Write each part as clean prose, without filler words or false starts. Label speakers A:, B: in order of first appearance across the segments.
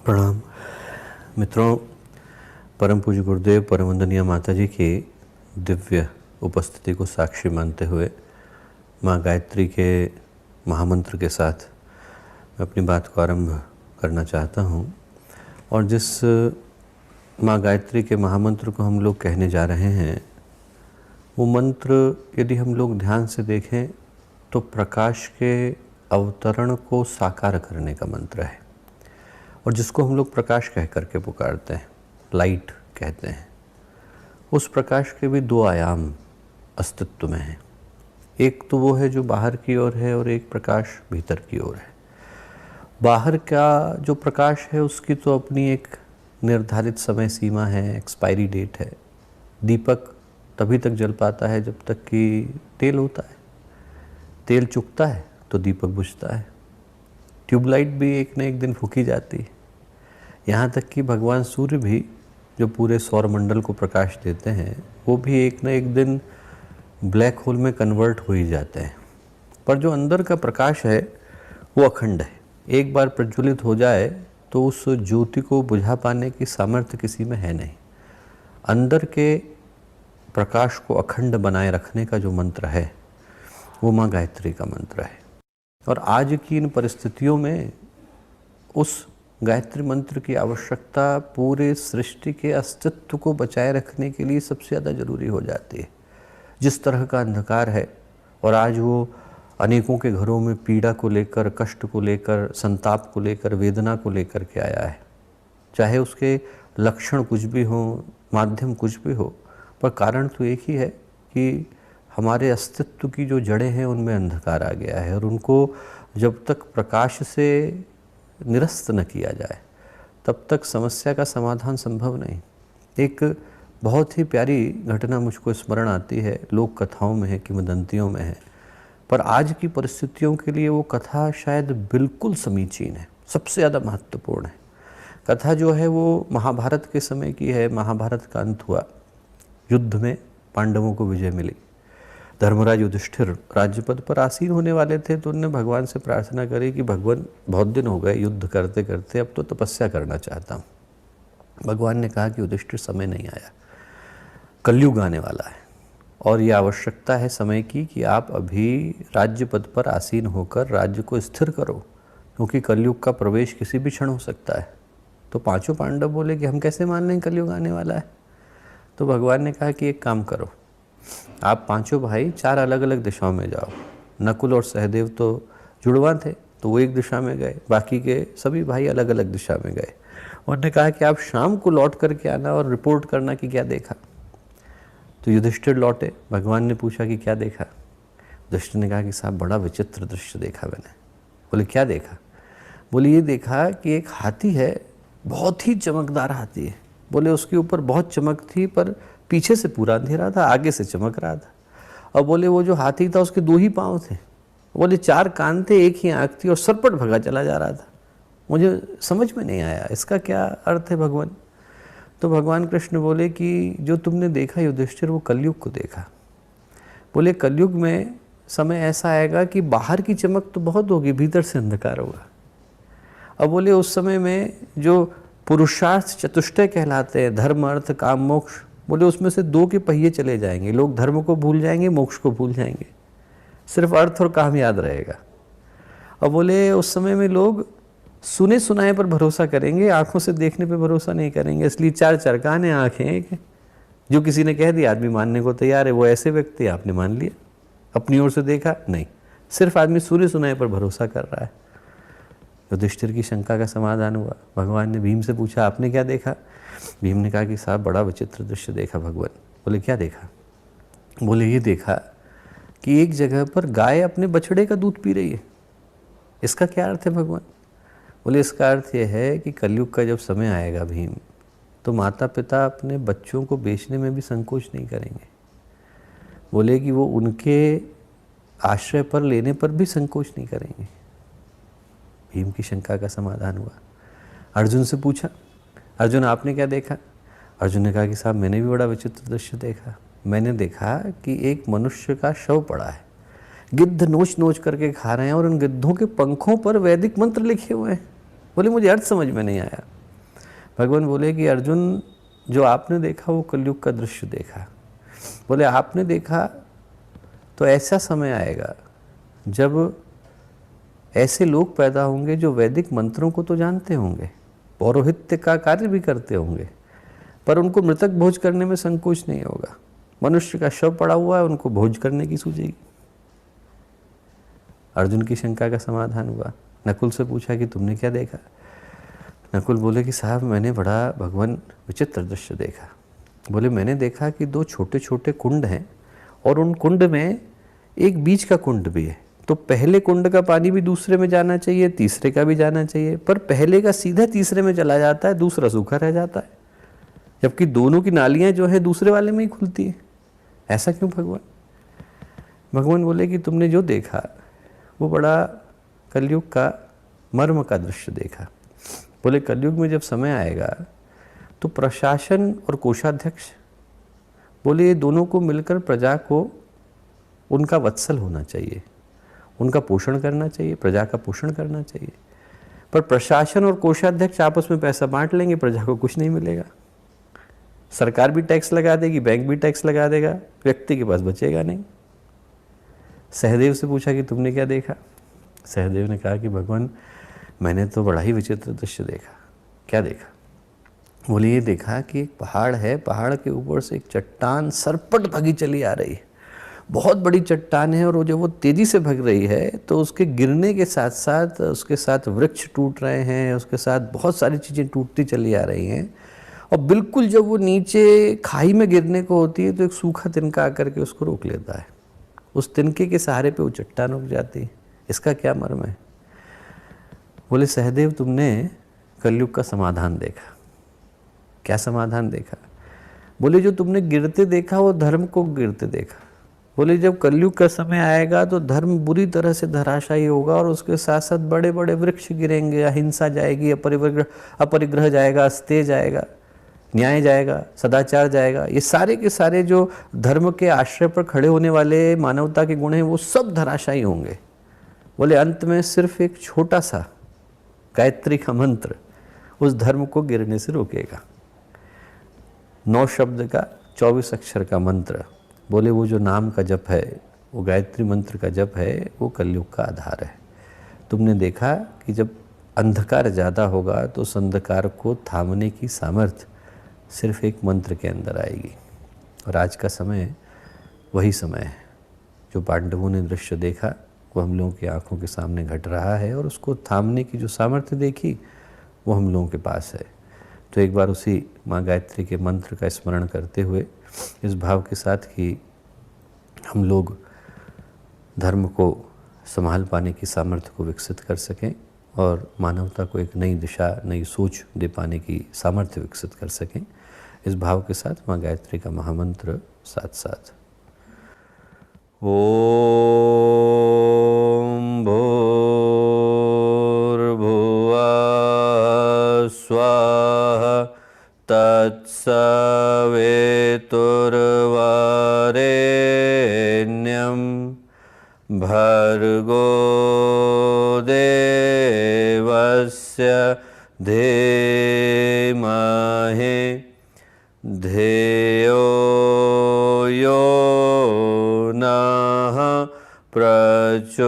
A: प्रणाम मित्रों। परम पूज्य गुरुदेव परम वंदनीय माता जी की दिव्य उपस्थिति को साक्षी मानते हुए माँ गायत्री के महामंत्र के साथ मैं अपनी बात को आरंभ करना चाहता हूँ। और जिस माँ गायत्री के महामंत्र को हम लोग कहने जा रहे हैं, वो मंत्र यदि हम लोग ध्यान से देखें तो प्रकाश के अवतरण को साकार करने का मंत्र है, और जिसको हम लोग प्रकाश कह करके पुकारते हैं, लाइट कहते हैं। उस प्रकाश के भी दो आयाम अस्तित्व में हैं। एक तो वो है जो बाहर की ओर है और एक प्रकाश भीतर की ओर है। बाहर का जो प्रकाश है उसकी तो अपनी एक निर्धारित समय सीमा है, एक्सपायरी डेट है। दीपक तभी तक जल पाता है जब तक कि तेल होता है। तेल चुकता है तो दीपक बुझता है। ट्यूबलाइट भी एक न एक दिन फूकी जाती है। यहाँ तक कि भगवान सूर्य भी जो पूरे सौर मंडल को प्रकाश देते हैं, वो भी एक न एक दिन ब्लैक होल में कन्वर्ट हो ही जाते हैं। पर जो अंदर का प्रकाश है वो अखंड है। एक बार प्रज्वलित हो जाए तो उस ज्योति को बुझा पाने की सामर्थ्य किसी में है नहीं। अंदर के प्रकाश को अखंड बनाए रखने का जो मंत्र है वो माँ गायत्री का मंत्र है। और आज की इन परिस्थितियों में उस गायत्री मंत्र की आवश्यकता पूरे सृष्टि के अस्तित्व को बचाए रखने के लिए सबसे ज़्यादा जरूरी हो जाती है। जिस तरह का अंधकार है, और आज वो अनेकों के घरों में पीड़ा को लेकर, कष्ट को लेकर, संताप को लेकर, वेदना को लेकर के आया है। चाहे उसके लक्षण कुछ भी हों, माध्यम कुछ भी हो, पर कारण तो एक ही है कि हमारे अस्तित्व की जो जड़ें हैं उनमें अंधकार आ गया है, और उनको जब तक प्रकाश से निरस्त न किया जाए तब तक समस्या का समाधान संभव नहीं। एक बहुत ही प्यारी घटना मुझको स्मरण आती है, लोक कथाओं में है, किंवदंतियों में है, पर आज की परिस्थितियों के लिए वो कथा शायद बिल्कुल समीचीन है, सबसे ज़्यादा महत्वपूर्ण है। कथा जो है वो महाभारत के समय की है। महाभारत का अंत हुआ, युद्ध में पांडवों को विजय मिली। धर्मराज युधिष्ठिर राज्य पद पर आसीन होने वाले थे, तो उन्होंने भगवान से प्रार्थना करी कि भगवान बहुत दिन हो गए युद्ध करते करते, अब तो तपस्या करना चाहता हूँ। भगवान ने कहा कि युधिष्ठिर समय नहीं आया, कलयुग आने वाला है, और ये आवश्यकता है समय की कि आप अभी राज्य पद पर आसीन होकर राज्य को स्थिर करो, क्योंकि कलयुग का प्रवेश किसी भी क्षण हो सकता है। तो पांचों पांडव बोले कि हम कैसे मान लें कलयुग आने वाला है। तो भगवान ने कहा कि एक काम करो, आप पांचों भाई चार अलग अलग दिशाओं में जाओ। नकुल और सहदेव तो जुड़वा थे, तो वो एक दिशा में गए, बाकी के सभी भाई अलग अलग दिशा में गए। उन्होंने कहा कि आप शाम को लौट करके आना और रिपोर्ट करना कि क्या देखा। तो युधिष्ठिर लौटे। भगवान ने पूछा कि क्या देखा। युधिष्ठिर ने कहा कि साहब बड़ा विचित्र दृश्य देखा मैंने। बोले क्या देखा। बोले ये देखा कि एक हाथी है, बहुत ही चमकदार हाथी है। बोले उसके ऊपर बहुत चमक थी, पर पीछे से पूरा अंधेरा था, आगे से चमक रहा था। और बोले वो जो हाथी था उसके दो ही पाँव थे। बोले चार कान थे, एक ही आँख थी, और सरपट भगा चला जा रहा था। मुझे समझ में नहीं आया इसका क्या अर्थ है भगवान। तो भगवान कृष्ण बोले कि जो तुमने देखा युधिष्ठिर, वो कलयुग को देखा। बोले कलयुग में समय ऐसा आएगा कि बाहर की चमक तो बहुत होगी, भीतर से अंधकार होगा। अब बोले उस समय में जो पुरुषार्थ चतुष्टय कहलाते हैं, धर्म अर्थ काम मोक्ष, बोले उसमें से दो के पहिए चले जाएंगे। लोग धर्म को भूल जाएंगे, मोक्ष को भूल जाएंगे, सिर्फ अर्थ और काम याद रहेगा। और बोले उस समय में लोग सुने सुनाए पर भरोसा करेंगे, आंखों से देखने पर भरोसा नहीं करेंगे। इसलिए चार चरकाने आँखें एक, जो किसी ने कह दिया आदमी मानने को तैयार है। वो ऐसे व्यक्ति आपने मान लिया, अपनी ओर से देखा नहीं, सिर्फ आदमी सुने सुनाए पर भरोसा कर रहा है। युधिष्ठिर की शंका का समाधान हुआ। भगवान ने भीम से पूछा आपने क्या देखा। भीम ने कहा कि साहब बड़ा विचित्र दृश्य देखा भगवान। बोले क्या देखा। बोले ये देखा कि एक जगह पर गाय अपने बछड़े का दूध पी रही है। इसका क्या अर्थ है भगवान। बोले इसका अर्थ ये है कि कलयुग का जब समय आएगा भीम, तो माता पिता अपने बच्चों को बेचने में भी संकोच नहीं करेंगे। बोले कि वो उनके आश्रय पर लेने पर भी संकोच नहीं करेंगे। भीम की शंका का समाधान हुआ। अर्जुन से पूछा, अर्जुन आपने क्या देखा। अर्जुन ने कहा कि साहब मैंने भी बड़ा विचित्र दृश्य देखा। मैंने देखा कि एक मनुष्य का शव पड़ा है, गिद्ध नोच नोच करके खा रहे हैं, और उन गिद्धों के पंखों पर वैदिक मंत्र लिखे हुए हैं। बोले मुझे अर्थ समझ में नहीं आया। भगवान बोले कि अर्जुन, जो आपने देखा वो कलयुग का दृश्य देखा। बोले आपने देखा तो ऐसा समय आएगा जब ऐसे लोग पैदा होंगे जो वैदिक मंत्रों को तो जानते होंगे, पौरोहित्य का कार्य भी करते होंगे, पर उनको मृतक भोज करने में संकोच नहीं होगा। मनुष्य का शव पड़ा हुआ है, उनको भोज करने की सूझेगी। अर्जुन की शंका का समाधान हुआ। नकुल से पूछा कि तुमने क्या देखा? नकुल बोले कि साहब मैंने बड़ा भगवान विचित्र दृश्य देखा। बोले मैंने देखा कि दो छोटे छोटे कुंड हैं और उन कुंड में एक बीच का कुंड भी है। तो पहले कुंड का पानी भी दूसरे में जाना चाहिए, तीसरे का भी जाना चाहिए, पर पहले का सीधा तीसरे में चला जाता है, दूसरा सूखा रह जाता है, जबकि दोनों की नालियां जो है दूसरे वाले में ही खुलती है। ऐसा क्यों भगवान? भगवान बोले कि तुमने जो देखा वो बड़ा कलयुग का मर्म का दृश्य देखा। बोले कलयुग में जब समय आएगा तो प्रशासन और कोषाध्यक्ष, बोले ये दोनों को मिलकर प्रजा को उनका वत्सल होना चाहिए, उनका पोषण करना चाहिए, प्रजा का पोषण करना चाहिए। पर प्रशासन और कोषाध्यक्ष आपस में पैसा बांट लेंगे, प्रजा को कुछ नहीं मिलेगा। सरकार भी टैक्स लगा देगी, बैंक भी टैक्स लगा देगा, व्यक्ति के पास बचेगा नहीं। सहदेव से पूछा कि तुमने क्या देखा? सहदेव ने कहा कि भगवान मैंने तो बड़ा ही विचित्र दृश्य देखा। क्या देखा? बोले ये देखा कि एक पहाड़ है, पहाड़ के ऊपर से एक चट्टान सरपट भगी चली आ रही है। बहुत बड़ी चट्टान है और जब वो तेज़ी से भग रही है तो उसके गिरने के साथ साथ उसके साथ वृक्ष टूट रहे हैं, उसके साथ बहुत सारी चीज़ें टूटती चली आ रही हैं। और बिल्कुल जब वो नीचे खाई में गिरने को होती है तो एक सूखा तिनका आकर के उसको रोक लेता है। उस तिनके के सहारे पे वो चट्टान रुक जाती है। इसका क्या मर्म है? बोले सहदेव तुमने कलयुग का समाधान देखा। क्या समाधान देखा? बोले जो तुमने गिरते देखा वो धर्म को गिरते देखा। बोले जब कलयुग का समय आएगा तो धर्म बुरी तरह से धराशायी होगा और उसके साथ साथ बड़े बड़े वृक्ष गिरेंगे, अहिंसा जाएगी, अपरिग्रह जाएगा, अस्तेय जाएगा, न्याय जाएगा, सदाचार जाएगा। ये सारे के सारे जो धर्म के आश्रय पर खड़े होने वाले मानवता के गुण हैं वो सब धराशायी होंगे। बोले अंत में सिर्फ एक छोटा सा गायत्री का मंत्र उस धर्म को गिरने से रोकेगा। 9 शब्द का 24 अक्षर का मंत्र। बोले वो जो नाम का जप है, वो गायत्री मंत्र का जप है, वो कलयुग का आधार है। तुमने देखा कि जब अंधकार ज़्यादा होगा तो उस अंधकार को थामने की सामर्थ्य सिर्फ एक मंत्र के अंदर आएगी। और आज का समय वही समय है। जो पांडवों ने दृश्य देखा वो हम लोगों की आंखों के सामने घट रहा है और उसको थामने की जो सामर्थ्य देखी वो हम लोगों के पास है। तो एक बार उसी माँ गायत्री के मंत्र का स्मरण करते हुए इस भाव के साथ कि हम लोग धर्म को संभाल पाने की सामर्थ्य को विकसित कर सकें और मानवता को एक नई दिशा, नई सोच दे पाने की सामर्थ्य विकसित कर सकें, इस भाव के साथ माँ गायत्री का महामंत्र साथ साथ ओम भूर्भुवः स्वाहा तत्सवितुर्वरेण्यं भर्गो देवस्य धीमहि धियो यो नः प्रचोदयात्।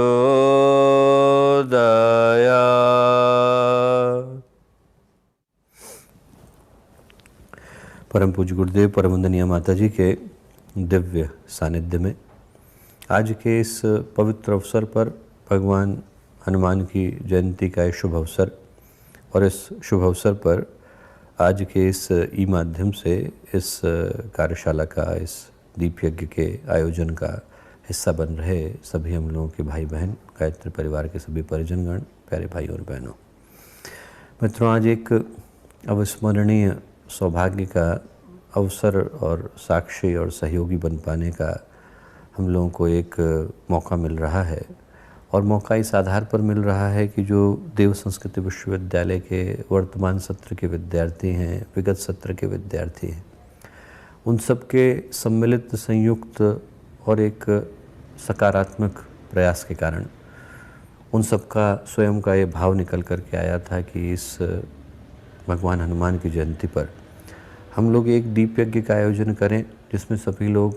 A: परम पूज्य गुरुदेव परम वंदनीय माता जी के दिव्य सानिध्य में आज के इस पवित्र अवसर पर भगवान हनुमान की जयंती का शुभ अवसर, और इस शुभ अवसर पर आज के इस ई माध्यम से इस कार्यशाला का, इस दीप यज्ञ के आयोजन का हिस्सा बन रहे सभी हम लोगों के भाई बहन, गायत्री परिवार के सभी परिजनगण, प्यारे भाई और बहनों, मित्रों, आज एक अविस्मरणीय सौभाग्य का अवसर और साक्षी और सहयोगी बन पाने का हम लोगों को एक मौका मिल रहा है। और मौका इस आधार पर मिल रहा है कि जो देव संस्कृति विश्वविद्यालय के वर्तमान सत्र के विद्यार्थी हैं, विगत सत्र के विद्यार्थी हैं, उन सब के सम्मिलित, संयुक्त और एक सकारात्मक प्रयास के कारण उन सब का स्वयं का ये भाव निकल कर के आया था कि इस भगवान हनुमान की जयंती पर हम लोग एक दीप यज्ञ का आयोजन करें, जिसमें सभी लोग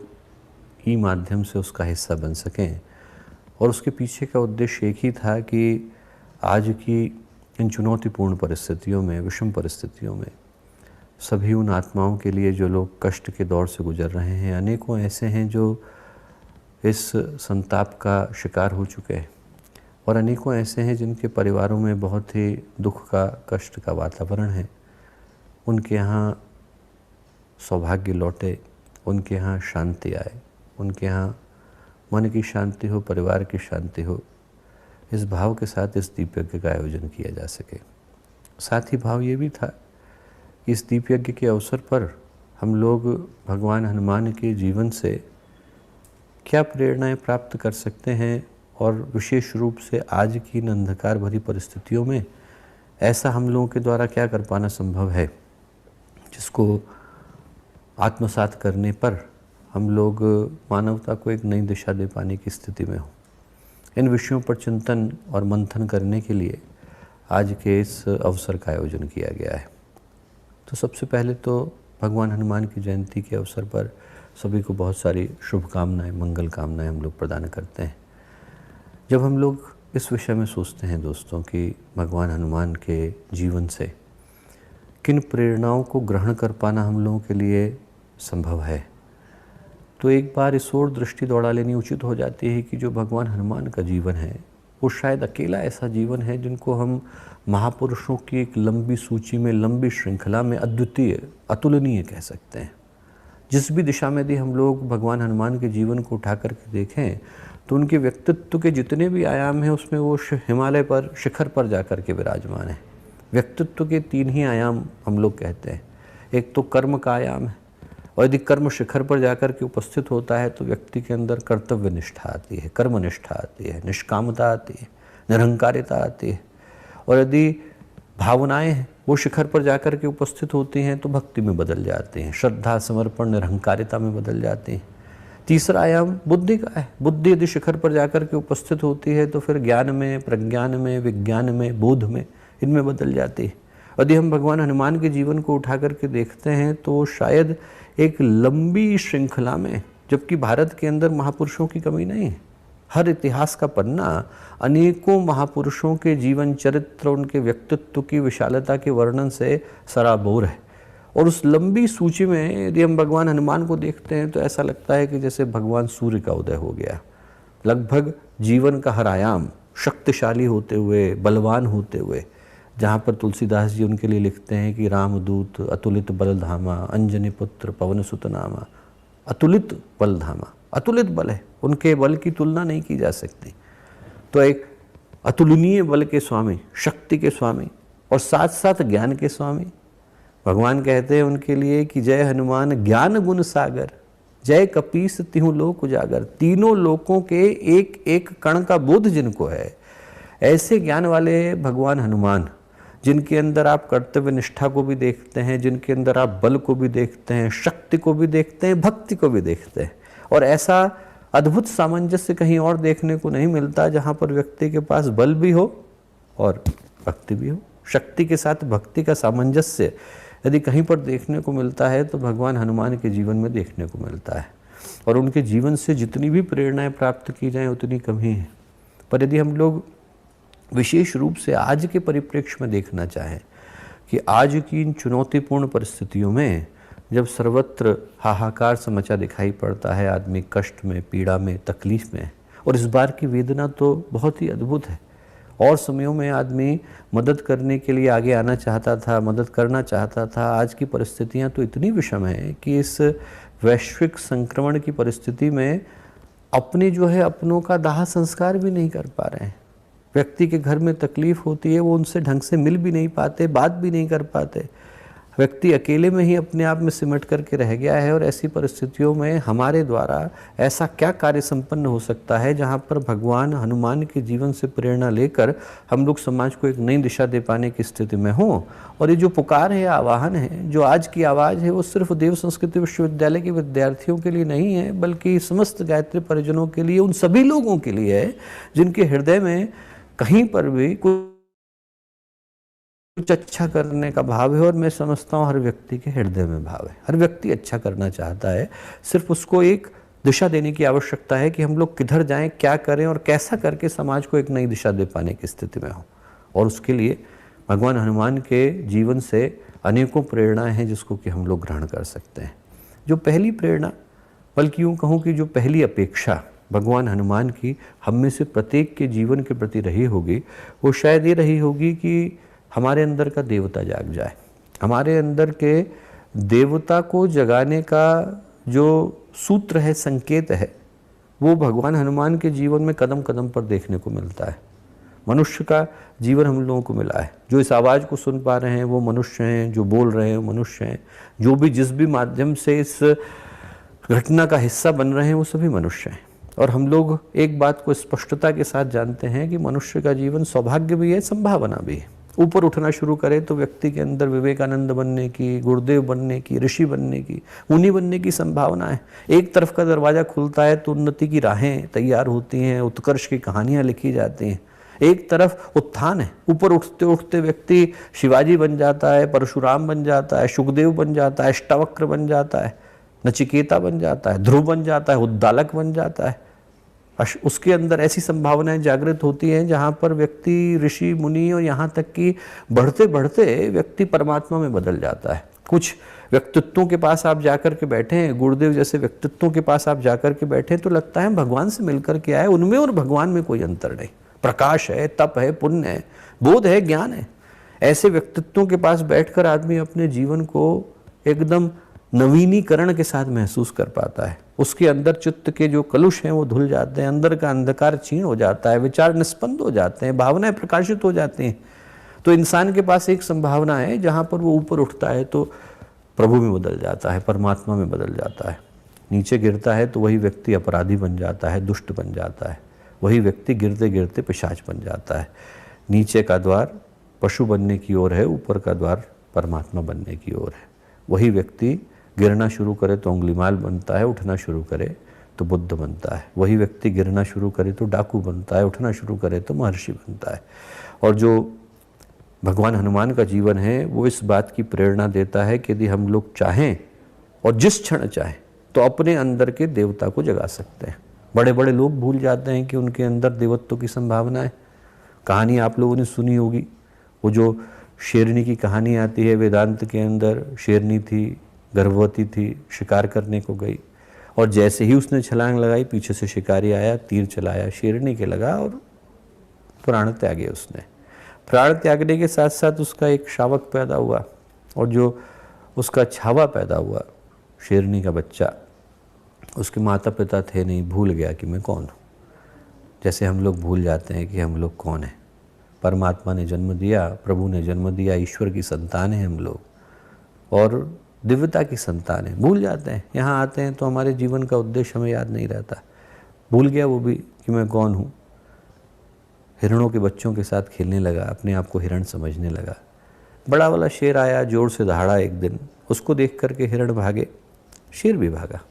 A: ई माध्यम से उसका हिस्सा बन सकें। और उसके पीछे का उद्देश्य एक ही था कि आज की इन चुनौतीपूर्ण परिस्थितियों में, विषम परिस्थितियों में सभी उन आत्माओं के लिए जो लोग कष्ट के दौर से गुजर रहे हैं, अनेकों ऐसे हैं जो इस संताप का शिकार हो चुके हैं और अनेकों ऐसे हैं जिनके परिवारों में बहुत ही दुख का, कष्ट का वातावरण है। उनके यहाँ सौभाग्य लौटे, उनके यहाँ शांति आए, उनके यहाँ मन की शांति हो, परिवार की शांति हो, इस भाव के साथ इस दीप यज्ञ का आयोजन किया जा सके। साथ ही भाव ये भी था कि इस दीप यज्ञ के अवसर पर हम लोग भगवान हनुमान के जीवन से क्या प्रेरणाएं प्राप्त कर सकते हैं और विशेष रूप से आज की इन अंधकार भरी परिस्थितियों में ऐसा हम लोगों के द्वारा क्या कर पाना संभव है जिसको आत्मसात करने पर हम लोग मानवता को एक नई दिशा दे पाने की स्थिति में हो। इन विषयों पर चिंतन और मंथन करने के लिए आज के इस अवसर का आयोजन किया गया है। तो सबसे पहले तो भगवान हनुमान की जयंती के अवसर पर सभी को बहुत सारी शुभकामनाएं, मंगल कामनाएं हम लोग प्रदान करते हैं। जब हम लोग इस विषय में सोचते हैं दोस्तों कि भगवान हनुमान के जीवन से किन प्रेरणाओं को ग्रहण कर पाना हम लोगों के लिए संभव है, तो एक बार इस ओर दृष्टि दौड़ा लेनी उचित हो जाती है कि जो भगवान हनुमान का जीवन है वो शायद अकेला ऐसा जीवन है जिनको हम महापुरुषों की एक लंबी सूची में, लंबी श्रृंखला में अद्वितीय, अतुलनीय कह सकते हैं। जिस भी दिशा में भी हम लोग भगवान हनुमान के जीवन को उठा करके देखें तो उनके व्यक्तित्व के जितने भी आयाम हैं उसमें वो हिमालय पर, शिखर पर जाकर के विराजमान है। व्यक्तित्व के 3 ही आयाम हम लोग कहते हैं। एक तो कर्म का आयाम है, और यदि कर्म शिखर पर जाकर के उपस्थित होता है तो व्यक्ति के अंदर कर्तव्य निष्ठा आती है, कर्म निष्ठा आती है, निष्कामता आती है, निरहंकारिता आती है। और यदि भावनाएं हैं वो शिखर पर जाकर के उपस्थित होती हैं तो भक्ति में बदल जाती हैं, श्रद्धा, समर्पण, निरहंकारिता में बदल जाती हैं। तीसरा आयाम बुद्धि का है। बुद्धि यदि शिखर पर जाकर के उपस्थित होती है तो फिर ज्ञान में, प्रज्ञान में, विज्ञान में, बोध में, इनमें बदल जाती है। यदि हम भगवान हनुमान के जीवन को उठा करके देखते हैं तो शायद एक लंबी श्रृंखला में, जबकि भारत के अंदर महापुरुषों की कमी नहीं है, हर इतिहास का पन्ना अनेकों महापुरुषों के जीवन चरित्र, उनके व्यक्तित्व की विशालता के वर्णन से सराबोर है। और उस लंबी सूची में यदि हम भगवान हनुमान को देखते हैं तो ऐसा लगता है कि जैसे भगवान सूर्य का उदय हो गया। लगभग जीवन का हर आयाम शक्तिशाली होते हुए, बलवान होते हुए, जहाँ पर तुलसीदास जी उनके लिए लिखते हैं कि रामदूत अतुलित बलधामा, अंजनी पुत्र पवन सुत नामा। अतुलित बलधामा, अतुलित बल है, उनके बल की तुलना नहीं की जा सकती। तो एक अतुलनीय बल के स्वामी, शक्ति के स्वामी और साथ साथ ज्ञान के स्वामी। भगवान कहते हैं उनके लिए कि जय हनुमान ज्ञान गुण सागर, जय कपीस तिहु लोक उजागर। तीनों लोकों के एक एक कण का बोध जिनको है, ऐसे ज्ञान वाले भगवान हनुमान, जिनके अंदर आप कर्तव्य निष्ठा को भी देखते हैं, जिनके अंदर आप बल को भी देखते हैं, शक्ति को भी देखते हैं, भक्ति को भी देखते हैं। और ऐसा अद्भुत सामंजस्य कहीं और देखने को नहीं मिलता, जहाँ पर व्यक्ति के पास बल भी हो और भक्ति भी हो। शक्ति के साथ भक्ति का सामंजस्य यदि कहीं पर देखने को मिलता है तो भगवान हनुमान के जीवन में देखने को मिलता है। और उनके जीवन से जितनी भी प्रेरणाएं प्राप्त की जाएं उतनी कम ही है। पर यदि हम लोग विशेष रूप से आज के परिप्रेक्ष्य में देखना चाहें कि आज की इन चुनौतीपूर्ण परिस्थितियों में जब सर्वत्र हाहाकार सा मचा दिखाई पड़ता है, आदमी कष्ट में, पीड़ा में, तकलीफ में, और इस बार की वेदना तो बहुत ही अद्भुत है। और समयों में आदमी मदद करने के लिए आगे आना चाहता था, मदद करना चाहता था। आज की परिस्थितियां तो इतनी विषम हैं कि इस वैश्विक संक्रमण की परिस्थिति में अपने जो है अपनों का दाह संस्कार भी नहीं कर पा रहे हैं। व्यक्ति के घर में तकलीफ होती है, वो उनसे ढंग से मिल भी नहीं पाते, बात भी नहीं कर पाते। व्यक्ति अकेले में ही अपने आप में सिमट करके रह गया है। और ऐसी परिस्थितियों में हमारे द्वारा ऐसा क्या कार्य संपन्न हो सकता है जहाँ पर भगवान हनुमान के जीवन से प्रेरणा लेकर हम लोग समाज को एक नई दिशा दे पाने की स्थिति में हों। और ये जो पुकार है, आवाहन है, जो आज की आवाज़ है, वो सिर्फ देव संस्कृत विश्वविद्यालय के विद्यार्थियों के लिए नहीं है, बल्कि समस्त गायत्री परिजनों के लिए, उन सभी लोगों के लिए है जिनके हृदय में कहीं पर भी कोई कुछ अच्छा करने का भाव है, और मैं समझता हूँ हर व्यक्ति के हृदय में भाव है। हर व्यक्ति अच्छा करना चाहता है, सिर्फ उसको एक दिशा देने की आवश्यकता है कि हम लोग किधर जाएं, क्या करें और कैसा करके समाज को एक नई दिशा दे पाने की स्थिति में हो। और उसके लिए भगवान हनुमान के जीवन से अनेकों प्रेरणाएं हैं जिसको कि हम लोग ग्रहण कर सकते हैं। जो पहली प्रेरणा, बल्कि यूँ कहूँ कि जो पहली अपेक्षा भगवान हनुमान की हम में से प्रत्येक के जीवन के प्रति रही होगी, वो शायद ये रही होगी कि हमारे अंदर का देवता जाग जाए। हमारे अंदर के देवता को जगाने का जो सूत्र है, संकेत है, वो भगवान हनुमान के जीवन में कदम कदम पर देखने को मिलता है। मनुष्य का जीवन हम लोगों को मिला है। जो इस आवाज़ को सुन पा रहे हैं वो मनुष्य हैं, जो बोल रहे हैं वो मनुष्य हैं, जो भी जिस भी माध्यम से इस घटना का हिस्सा बन रहे हैं वो सभी मनुष्य हैं। और हम लोग एक बात को स्पष्टता के साथ जानते हैं कि मनुष्य का जीवन सौभाग्य भी है, संभावना भी है। ऊपर उठना शुरू करे तो व्यक्ति के अंदर विवेकानंद बनने की, गुरुदेव बनने की, ऋषि बनने की, मुनि बनने की संभावना है। एक तरफ का दरवाज़ा खुलता है तो उन्नति की राहें तैयार होती हैं, उत्कर्ष की कहानियाँ लिखी जाती हैं। एक तरफ उत्थान है, ऊपर उठते उठते व्यक्ति शिवाजी बन जाता है, परशुराम बन जाता है, सुखदेव बन जाता है, अष्टावक्र बन जाता है, नचिकेता बन जाता है, ध्रुव बन जाता है, उद्दालक बन जाता है। उसके अंदर ऐसी संभावनाएं जागृत होती हैं जहाँ पर व्यक्ति ऋषि मुनि और यहाँ तक कि बढ़ते बढ़ते व्यक्ति परमात्मा में बदल जाता है। कुछ व्यक्तित्वों के पास आप जाकर के बैठे हैं, गुरुदेव जैसे व्यक्तित्वों के पास आप जाकर के बैठे तो लगता है भगवान से मिलकर के आए। उनमें और भगवान में कोई अंतर नहीं, प्रकाश है, तप है, पुण्य है, बोध है, ज्ञान है। ऐसे व्यक्तित्वों के पास बैठकर आदमी अपने जीवन को एकदम नवीनीकरण के साथ महसूस कर पाता है। उसके अंदर चित्त के जो कलुष हैं वो धुल जाते हैं, अंदर का अंधकार क्षीण हो जाता है, विचार निस्पंद हो जाते हैं, भावनाएं प्रकाशित हो जाती हैं। तो इंसान के पास एक संभावना है जहाँ पर वो ऊपर उठता है तो प्रभु में बदल जाता है, परमात्मा में बदल जाता है। नीचे गिरता है तो वही व्यक्ति अपराधी बन जाता है, दुष्ट बन जाता है। वही व्यक्ति गिरते गिरते पिशाच बन जाता है। नीचे का द्वार पशु बनने की ओर है, ऊपर का द्वार परमात्मा बनने की ओर है। वही व्यक्ति गिरना शुरू करे तो अंगुलीमाल बनता है, उठना शुरू करे तो बुद्ध बनता है। वही व्यक्ति गिरना शुरू करे तो डाकू बनता है, उठना शुरू करे तो महर्षि बनता है। और जो भगवान हनुमान का जीवन है वो इस बात की प्रेरणा देता है कि यदि हम लोग चाहें और जिस क्षण चाहें तो अपने अंदर के देवता को जगा सकते हैं। बड़े बड़े लोग भूल जाते हैं कि उनके अंदर देवत्व की संभावना है। कहानी आप लोगों ने सुनी होगी, वो जो शेरनी की कहानी आती है वेदांत के अंदर। शेरनी थी, गर्भवती थी, शिकार करने को गई और जैसे ही उसने छलांग लगाई पीछे से शिकारी आया, तीर चलाया, शेरनी के लगा और प्राण त्यागे उसने। प्राण त्यागने के साथ साथ उसका एक शावक पैदा हुआ और जो उसका छावा पैदा हुआ, शेरनी का बच्चा, उसके माता पिता थे नहीं, भूल गया कि मैं कौन हूँ। जैसे हम लोग भूल जाते हैं कि हम लोग कौन हैं। परमात्मा ने जन्म दिया, प्रभु ने जन्म दिया, ईश्वर की संतान हैं हम लोग और दिव्यता की संतान है। भूल जाते हैं, यहाँ आते हैं तो हमारे जीवन का उद्देश्य हमें याद नहीं रहता। भूल गया वो भी कि मैं कौन हूँ। हिरणों के बच्चों के साथ खेलने लगा, अपने आप को हिरण समझने लगा। बड़ा वाला शेर आया, जोर से दहाड़ा एक दिन, उसको देख करके हिरण भागे, शेर भी भागा।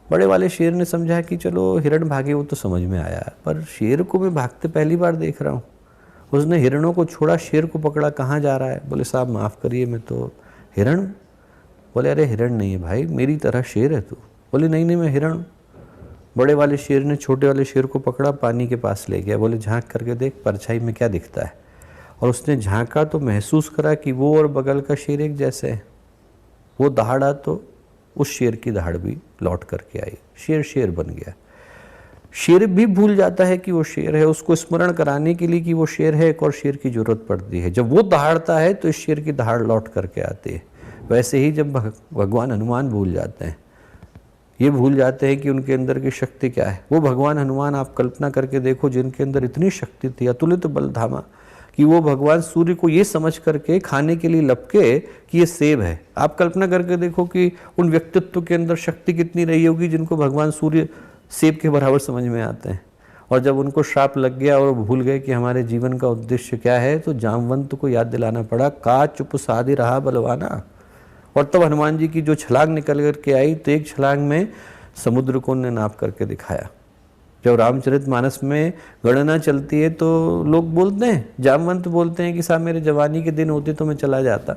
A: बड़े वाले शेर ने समझा कि चलो हिरण भागे वो तो समझ में आया, पर शेर को मैं भागते पहली बार देख रहा हूँ। उसने हिरणों को छोड़ा, शेर को पकड़ा, कहाँ जा रहा है? बोले साहब माफ़ करिए, मैं तो हिरण। बोले अरे हिरण नहीं है भाई, मेरी तरह शेर है तू। बोले नहीं नहीं मैं हिरण हूँ। बड़े वाले शेर ने छोटे वाले शेर को पकड़ा, पानी के पास ले गया। बोले झांक करके देख परछाई में क्या दिखता है। और उसने झांका तो महसूस करा कि वो और बगल का शेर एक जैसे है। वो दहाड़ा तो उस शेर की दहाड़ भी लौट करके आई, शेर शेर बन गया। शेर भी भूल जाता है कि वो शेर है, उसको स्मरण कराने के लिए कि वो शेर है एक और शेर की जरूरत पड़ती है। जब वो दहाड़ता है तो इस शेर की दहाड़ लौट करके आती है। वैसे ही जब भगवान हनुमान भूल जाते हैं, ये भूल जाते हैं कि उनके अंदर की शक्ति क्या है। वो भगवान हनुमान आप कल्पना करके देखो जिनके अंदर इतनी शक्ति थी, अतुलित बल धामा, कि वो भगवान सूर्य को ये समझ करके खाने के लिए लपके कि ये सेब है। आप कल्पना करके देखो कि उन व्यक्तित्व के अंदर शक्ति कितनी रही होगी जिनको भगवान सूर्य सेब के बराबर समझ में आते हैं। और जब उनको श्राप लग गया और भूल गए कि हमारे जीवन का उद्देश्य क्या है, तो जामवंत को याद दिलाना पड़ा, का चुप साधी रहा बलवाना। और तब हनुमान जी की जो छलांग निकल करके आई तो एक छलांग में समुद्र को उन्होंने नाप करके दिखाया। जब रामचरितमानस में गणना चलती है तो लोग बोलते हैं, जामवंत बोलते हैं कि साहब मेरे जवानी के दिन होते तो मैं चला जाता,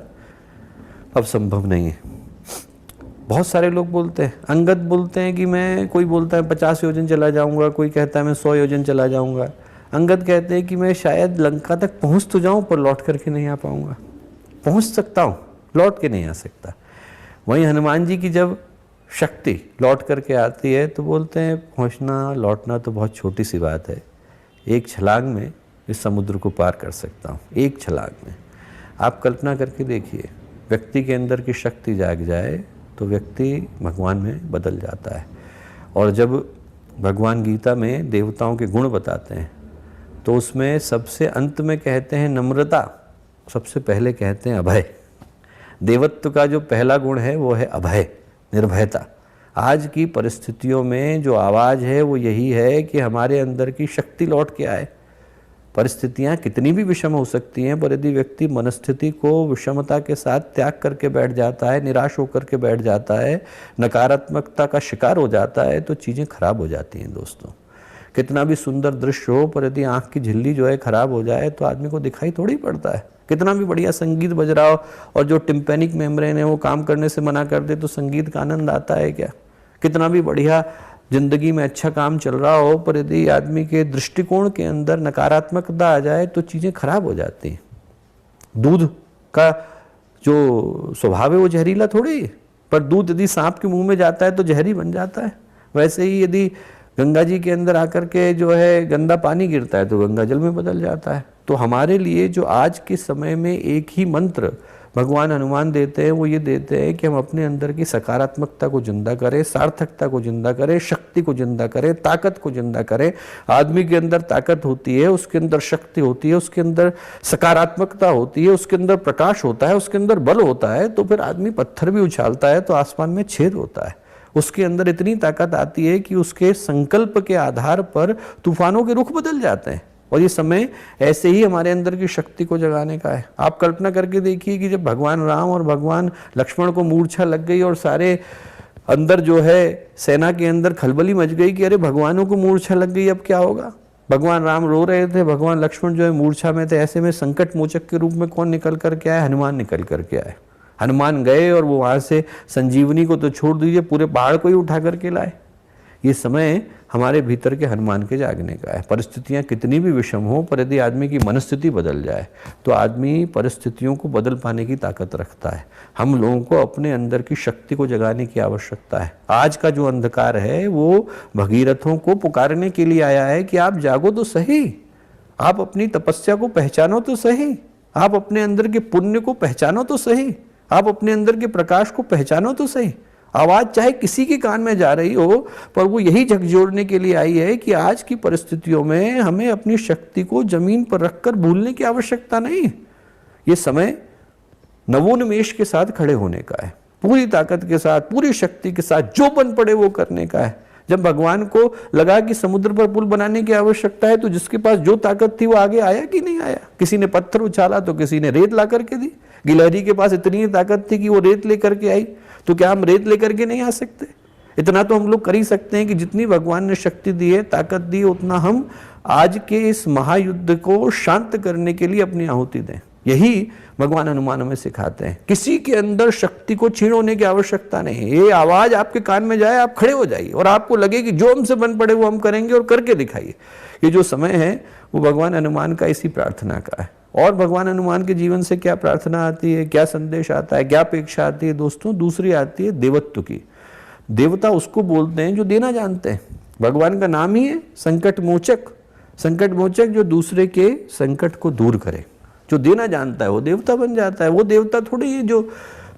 A: अब संभव नहीं है। बहुत सारे लोग बोलते हैं, अंगद बोलते हैं कि मैं, कोई बोलता है 50 योजन चला जाऊंगा, कोई कहता है मैं 100 योजन चला जाऊंगा। अंगद कहते हैं कि मैं शायद लंका तक पहुंच तो जाऊं पर लौट करके नहीं आ पाऊंगा, पहुंच सकता हूं, लौट के नहीं आ सकता। वहीं हनुमान जी की जब शक्ति लौट करके आती है तो बोलते हैं पहुंचना लौटना तो बहुत छोटी सी बात है, एक छलांग में इस समुद्र को पार कर सकता हूँ, एक छलांग में। आप कल्पना करके देखिए, व्यक्ति के अंदर की शक्ति जाग जाए तो व्यक्ति भगवान में बदल जाता है। और जब भगवान गीता में देवताओं के गुण बताते हैं तो उसमें सबसे अंत में कहते हैं नम्रता, सबसे पहले कहते हैं अभय। देवत्व का जो पहला गुण है वो है अभय, निर्भयता। आज की परिस्थितियों में जो आवाज़ है वो यही है कि हमारे अंदर की शक्ति लौट के आए। परिस्थितियाँ कितनी भी विषम हो सकती हैं, पर यदि व्यक्ति मनस्थिति को विषमता के साथ त्याग करके बैठ जाता है, निराश होकर के बैठ जाता है, नकारात्मकता का शिकार हो जाता है, तो चीज़ें खराब हो जाती हैं दोस्तों। कितना भी सुंदर दृश्य हो, पर यदि आँख की झिल्ली जो है खराब हो जाए तो आदमी को दिखाई थोड़ी पड़ता है। कितना भी बढ़िया संगीत बज रहा हो और जो टिम्पैनिक मेम्ब्रेन है वो काम करने से मना कर दे तो संगीत का आनंद आता है क्या? कितना भी बढ़िया जिंदगी में अच्छा काम चल रहा हो, पर यदि आदमी के दृष्टिकोण के अंदर नकारात्मकता आ जाए तो चीज़ें खराब हो जाती हैं। दूध का जो स्वभाव है वो जहरीला थोड़ी है, पर दूध यदि सांप के मुंह में जाता है तो जहरी बन जाता है। वैसे ही यदि गंगा जी के अंदर आकर के जो है गंदा पानी गिरता है तो गंगा जल में बदल जाता है। तो हमारे लिए जो आज के समय में एक ही मंत्र भगवान हनुमान देते हैं वो ये देते हैं कि हम अपने अंदर की सकारात्मकता को जिंदा करें, सार्थकता को जिंदा करें, शक्ति को जिंदा करें, ताकत को जिंदा करें। आदमी के अंदर ताकत होती है, उसके अंदर शक्ति होती है, उसके अंदर सकारात्मकता होती है, उसके अंदर प्रकाश होता है, उसके अंदर बल होता है, तो फिर आदमी पत्थर भी उछालता है तो आसमान में छेद होता है। उसके अंदर इतनी ताकत आती है कि उसके संकल्प के आधार पर तूफानों के रुख बदल जाते हैं। और ये समय ऐसे ही हमारे अंदर की शक्ति को जगाने का है। आप कल्पना करके देखिए कि जब भगवान राम और भगवान लक्ष्मण को मूर्छा लग गई और सारे अंदर जो है सेना के अंदर खलबली मच गई कि अरे भगवानों को मूर्छा लग गई, अब क्या होगा। भगवान राम रो रहे थे, भगवान लक्ष्मण जो है मूर्छा में थे। ऐसे में संकट मोचक के रूप में कौन निकल करके आए? हनुमान निकल करके आए। हनुमान गए और वो वहाँ से संजीवनी को तो छोड़ दीजिए, पूरे पहाड़ को ही उठा करके लाए। ये समय हमारे भीतर के हनुमान के जागने का है। परिस्थितियाँ कितनी भी विषम हो, पर यदि आदमी की मनस्थिति बदल जाए तो आदमी परिस्थितियों को बदल पाने की ताकत रखता है। हम लोगों को अपने अंदर की शक्ति को जगाने की आवश्यकता है। आज का जो अंधकार है वो भगीरथों को पुकारने के लिए आया है कि आप जागो तो सही, आप अपनी तपस्या को पहचानो तो सही, आप अपने अंदर के पुण्य को पहचानो तो सही, आप अपने अंदर के प्रकाश को पहचानो तो सही। आवाज चाहे किसी के कान में जा रही हो, पर वो यही झकझोरने के लिए आई है कि आज की परिस्थितियों में हमें अपनी शक्ति को जमीन पर रखकर भूलने की आवश्यकता नहीं। ये समय नवोन्मेष के साथ खड़े होने का है, पूरी ताकत के साथ, पूरी शक्ति के साथ जो बन पड़े वो करने का है। जब भगवान को लगा कि समुद्र पर पुल बनाने की आवश्यकता है तो जिसके पास जो ताकत थी वो आगे आया कि नहीं आया? किसी ने पत्थर उछाला तो किसी ने रेत ला करके दी। गिलहरी के पास इतनी ताकत थी कि वो रेत लेकर के आई, तो क्या हम रेत लेकर के नहीं आ सकते? इतना तो हम लोग कर ही सकते हैं कि जितनी भगवान ने शक्ति दी है, ताकत दी है, उतना हम आज के इस महायुद्ध को शांत करने के लिए अपनी आहुति दें। यही भगवान हनुमान हमें सिखाते हैं। किसी के अंदर शक्ति को छीन होने की आवश्यकता नहीं है। ये आवाज आपके कान में जाए, आप खड़े हो जाइए और आपको लगे कि जो हमसे बन पड़े वो हम करेंगे और करके दिखाइए। ये जो समय है वो भगवान हनुमान का इसी प्रार्थना का है। और भगवान हनुमान के जीवन से क्या प्रार्थना आती है, क्या संदेश आता है, क्या अपेक्षा आती है दोस्तों? दूसरी आती है देवत्व की। देवता उसको बोलते हैं जो देना जानते हैं। भगवान का नाम ही है संकट मोचक। संकट मोचक जो दूसरे के संकट को दूर करे, जो देना जानता है वो देवता बन जाता है। वो देवता थोड़ी है जो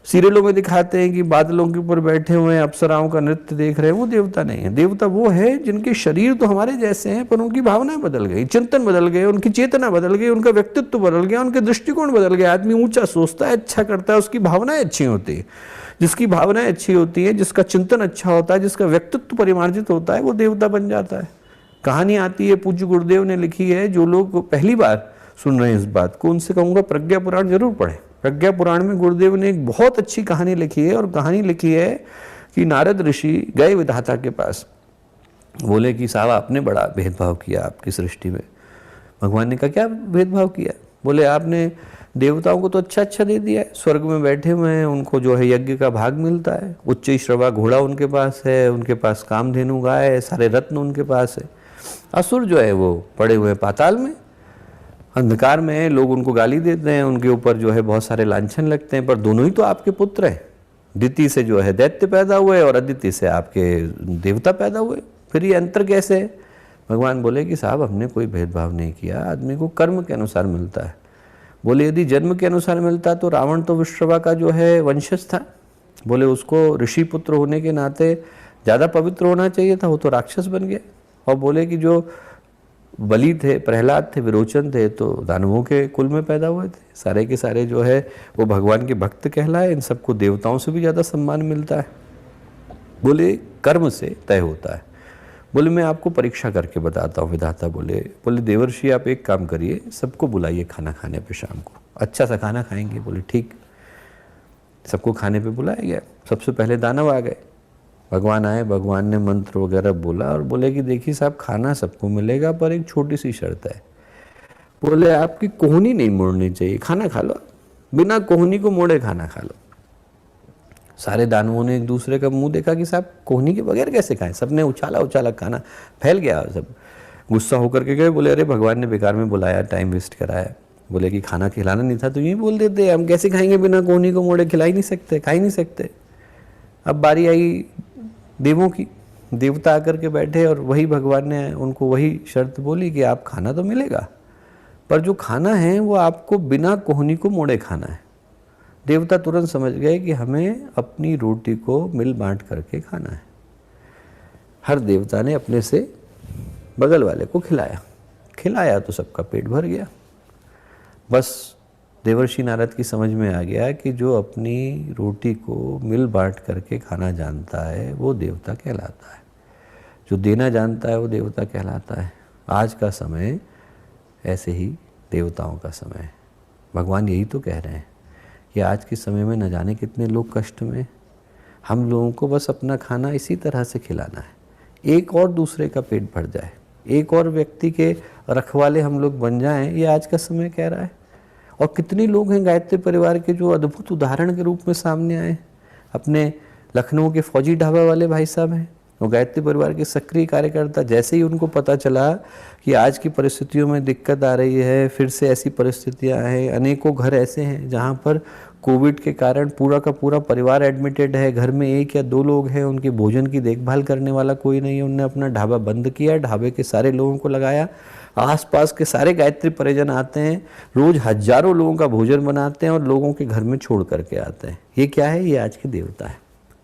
A: सीरियलों में दिखाते हैं कि बादलों के ऊपर बैठे हुए हैं, अप्सराओं का नृत्य देख रहे हैं, वो देवता नहीं है। देवता वो है जिनके शरीर तो हमारे जैसे हैं, पर उनकी भावनाएं बदल गई, चिंतन बदल गए, उनकी चेतना बदल गई, उनका व्यक्तित्व बदल गया, उनके दृष्टिकोण बदल गया। आदमी ऊंचा सोचता है, अच्छा करता है, उसकी भावनाएं अच्छी होती है। जिसकी भावनाएं अच्छी होती है, जिसका चिंतन अच्छा होता है, जिसका व्यक्तित्व परिमार्जित होता है, वो देवता बन जाता है। कहानी आती है, पूज्य गुरुदेव ने लिखी है। जो लोग पहली बार सुन रहे हैं इस बात को, उनसे कहूँगा प्रज्ञा पुराण जरूर पढ़ें। प्रज्ञा पुराण में गुरुदेव ने एक बहुत अच्छी कहानी लिखी है, और कहानी लिखी है कि नारद ऋषि गए विधाता के पास बोले कि साहब आपने बड़ा भेदभाव किया आपकी सृष्टि में। भगवान ने कहा क्या भेदभाव किया? बोले आपने देवताओं को तो अच्छा अच्छा दे दिया है, स्वर्ग में बैठे हुए हैं, उनको जो है यज्ञ का भाग मिलता है, उच्च श्रवा घोड़ा उनके पास है, उनके पास कामधेनु गाय है, सारे रत्न उनके पास है। असुर जो है वो पड़े हुए पाताल में, अंधकार में है, लोग उनको गाली देते हैं, उनके ऊपर जो है बहुत सारे लांछन लगते हैं, पर दोनों ही तो आपके पुत्र हैं। दिति से जो है दैत्य पैदा हुए और अदिति से आपके देवता पैदा हुए, फिर ये अंतर कैसे है? भगवान बोले कि साहब हमने कोई भेदभाव नहीं किया, आदमी को कर्म के अनुसार मिलता है। बोले यदि जन्म के अनुसार मिलता तो रावण तो विश्रवा का जो है वंशज था, बोले उसको ऋषि पुत्र होने के नाते ज़्यादा पवित्र होना चाहिए था, वो तो राक्षस बन गया। और बोले कि जो बलि थे, प्रहलाद थे, विरोचन थे, तो दानवों के कुल में पैदा हुए थे, सारे के सारे जो है वो भगवान के भक्त कहलाए, इन सबको देवताओं से भी ज़्यादा सम्मान मिलता है। बोले कर्म से तय होता है। बोले मैं आपको परीक्षा करके बताता हूँ। विधाता बोले देवर्षि आप एक काम करिए, सबको बुलाइए खाना खाने पे शाम को, अच्छा सा खाना खाएंगे। बोले ठीक। सबको खाने पे बुलाया गया। सबसे पहले दानव आ गए, भगवान आए, भगवान ने मंत्र वगैरह बोला और बोले कि देखिए साहब खाना सबको मिलेगा पर एक छोटी सी शर्त है। बोले आपकी कोहनी नहीं मोड़नी चाहिए, खाना खा लो, बिना कोहनी को मोड़े खाना खा लो। सारे दानवों ने एक दूसरे का मुंह देखा कि साहब कोहनी के बगैर कैसे खाएं, सबने उछाला उछाला खाना फैल गया, सब गुस्सा होकर के गए। बोले अरे भगवान ने बेकार में बुलाया, टाइम वेस्ट कराया। बोले कि खाना खिलाना नहीं था तो यूँ बोल देते, हम कैसे खाएंगे बिना कोहनी को मोड़े, खिला ही नहीं सकते, खा ही नहीं सकते। अब बारी आई देवों की, देवता आकर के बैठे और वही भगवान ने उनको वही शर्त बोली कि आप खाना तो मिलेगा पर जो खाना है वो आपको बिना कोहनी को मोड़े खाना है। देवता तुरंत समझ गए कि हमें अपनी रोटी को मिल बांट करके खाना है। हर देवता ने अपने से बगल वाले को खिलाया तो सबका पेट भर गया। बस देवर्षि नारद की समझ में आ गया कि जो अपनी रोटी को मिल बांट करके खाना जानता है वो देवता कहलाता है, जो देना जानता है वो देवता कहलाता है। आज का समय ऐसे ही देवताओं का समय है। भगवान यही तो कह रहे हैं कि आज के समय में न जाने कितने लोग कष्ट में, हम लोगों को बस अपना खाना इसी तरह से खिलाना है, एक और दूसरे का पेट भर जाए, एक और व्यक्ति के रखवाले हम लोग बन जाएं, ये आज का समय कह रहा है। और कितने लोग हैं गायत्री परिवार के जो अद्भुत उदाहरण के रूप में सामने आए। अपने लखनऊ के फौजी ढाबा वाले भाई साहब हैं, वो गायत्री परिवार के सक्रिय कार्यकर्ता। जैसे ही उनको पता चला कि आज की परिस्थितियों में दिक्कत आ रही है, फिर से ऐसी परिस्थितियां हैं, अनेकों घर ऐसे हैं जहां पर कोविड के कारण पूरा का पूरा परिवार एडमिटेड है, घर में एक या दो लोग हैं, उनके भोजन की देखभाल करने वाला कोई नहीं है। उनने अपना ढाबा बंद किया, ढाबे के सारे लोगों को लगाया, आसपास के सारे गायत्री परिजन आते हैं, रोज हजारों लोगों का भोजन बनाते हैं और लोगों के घर में छोड़ करके आते हैं। ये क्या है? ये आज के देवता है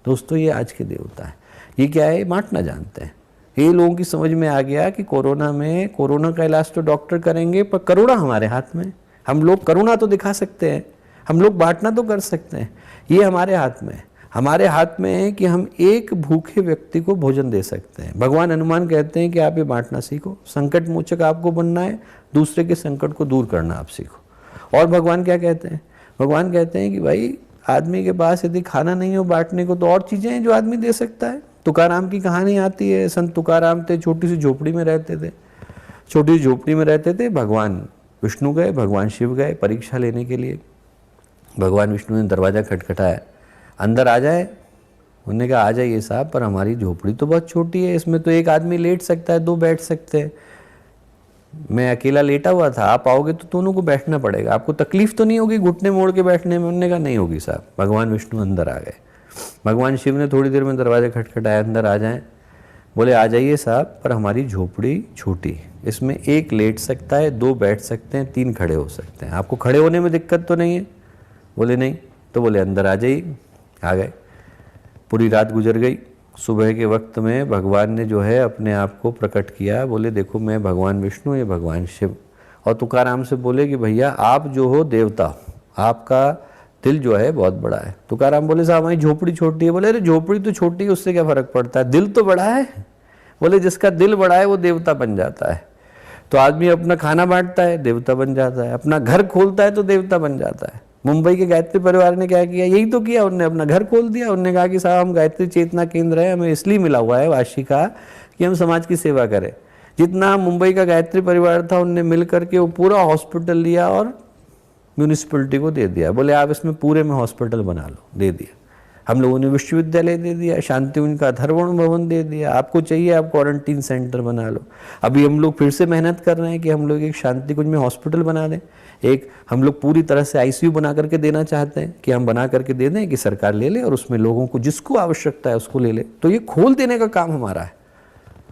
A: दोस्तों, ये आज के देवता है। ये क्या है? बांटना जानते हैं। ये लोगों की समझ में आ गया कि कोरोना का इलाज तो डॉक्टर करेंगे पर करुणा हमारे हाथ में। हम लोग करुणा तो दिखा सकते हैं, हम लोग बांटना तो कर सकते हैं। ये हमारे हाथ में है, हमारे हाथ में है कि हम एक भूखे व्यक्ति को भोजन दे सकते हैं। भगवान हनुमान कहते हैं कि आप ये बांटना सीखो, संकट मोचक आपको बनना है, दूसरे के संकट को दूर करना आप सीखो। और भगवान क्या कहते हैं? भगवान कहते हैं कि भाई आदमी के पास यदि खाना नहीं हो बांटने को तो और चीज़ें हैं जो आदमी दे सकता है। तुकाराम की कहानी आती है। संत तुकाराम थे, छोटी सी झोपड़ी में रहते थे, छोटी सी झोपड़ी में रहते थे। भगवान विष्णु गए, भगवान शिव गए परीक्षा लेने के लिए। भगवान विष्णु ने दरवाज़ा खटखटाया, अंदर आ जाए। उन्होंने कहा आ जाइए साहब, पर हमारी झोपड़ी तो बहुत छोटी है, इसमें तो एक आदमी लेट सकता है, दो बैठ सकते हैं। मैं अकेला लेटा हुआ था, आप आओगे तो दोनों को बैठना पड़ेगा, आपको तकलीफ तो नहीं होगी घुटने मोड़ के बैठने में? उन्होंने कहा नहीं होगी साहब। भगवान विष्णु अंदर आ गए। भगवान शिव ने थोड़ी देर में दरवाज़ा खटखटाया, अंदर आ जाएं। बोले आ जाइए साहब, पर हमारी झोपड़ी छोटी, इसमें एक लेट सकता है, दो बैठ सकते हैं, तीन खड़े हो सकते हैं, आपको खड़े होने में दिक्कत तो नहीं है? बोले नहीं। तो बोले अंदर आ जाइए। आ गए। पूरी रात गुजर गई। सुबह के वक्त में भगवान ने जो है अपने आप को प्रकट किया। बोले देखो मैं भगवान विष्णु, ये भगवान शिव। और तुकाराम से बोले कि भैया आप जो हो देवता हो, आपका दिल जो है बहुत बड़ा है। तुकाराम बोले साहब हमारी झोपड़ी छोटी है। बोले अरे झोपड़ी तो छोटी है, उससे क्या फ़र्क पड़ता है, दिल तो बड़ा है। बोले जिसका दिल बड़ा है वो देवता बन जाता है। तो आदमी अपना खाना बांटता है, देवता बन जाता है, अपना घर खोलता है तो देवता बन जाता है। मुंबई के गायत्री परिवार ने क्या किया? यही तो किया, उन्होंने अपना घर खोल दिया। उन्होंने कहा कि साहब हम गायत्री चेतना केंद्र है, हमें इसलिए मिला हुआ है वार्षिका कि हम समाज की सेवा करें। जितना मुंबई का गायत्री परिवार था, उनने मिल करके वो पूरा हॉस्पिटल लिया और म्यूनिसिपैलिटी को दे दिया, बोले आप इसमें पूरे में हॉस्पिटल बना लो, दे दिया। हम लोगों ने विश्वविद्यालय दे दिया, शांतिवन का अथर्वण भवन दे दिया, आपको चाहिए आप क्वारंटीन सेंटर बना लो। अभी हम लोग फिर से मेहनत कर रहे हैं कि हम लोग एक शांतिकुंज में हॉस्पिटल बना दें। एक हम लोग पूरी तरह से आईसीयू बना करके देना चाहते हैं कि हम बना करके दे दें कि सरकार ले ले और उसमें लोगों को जिसको आवश्यकता है उसको ले ले। तो ये खोल देने का काम हमारा है।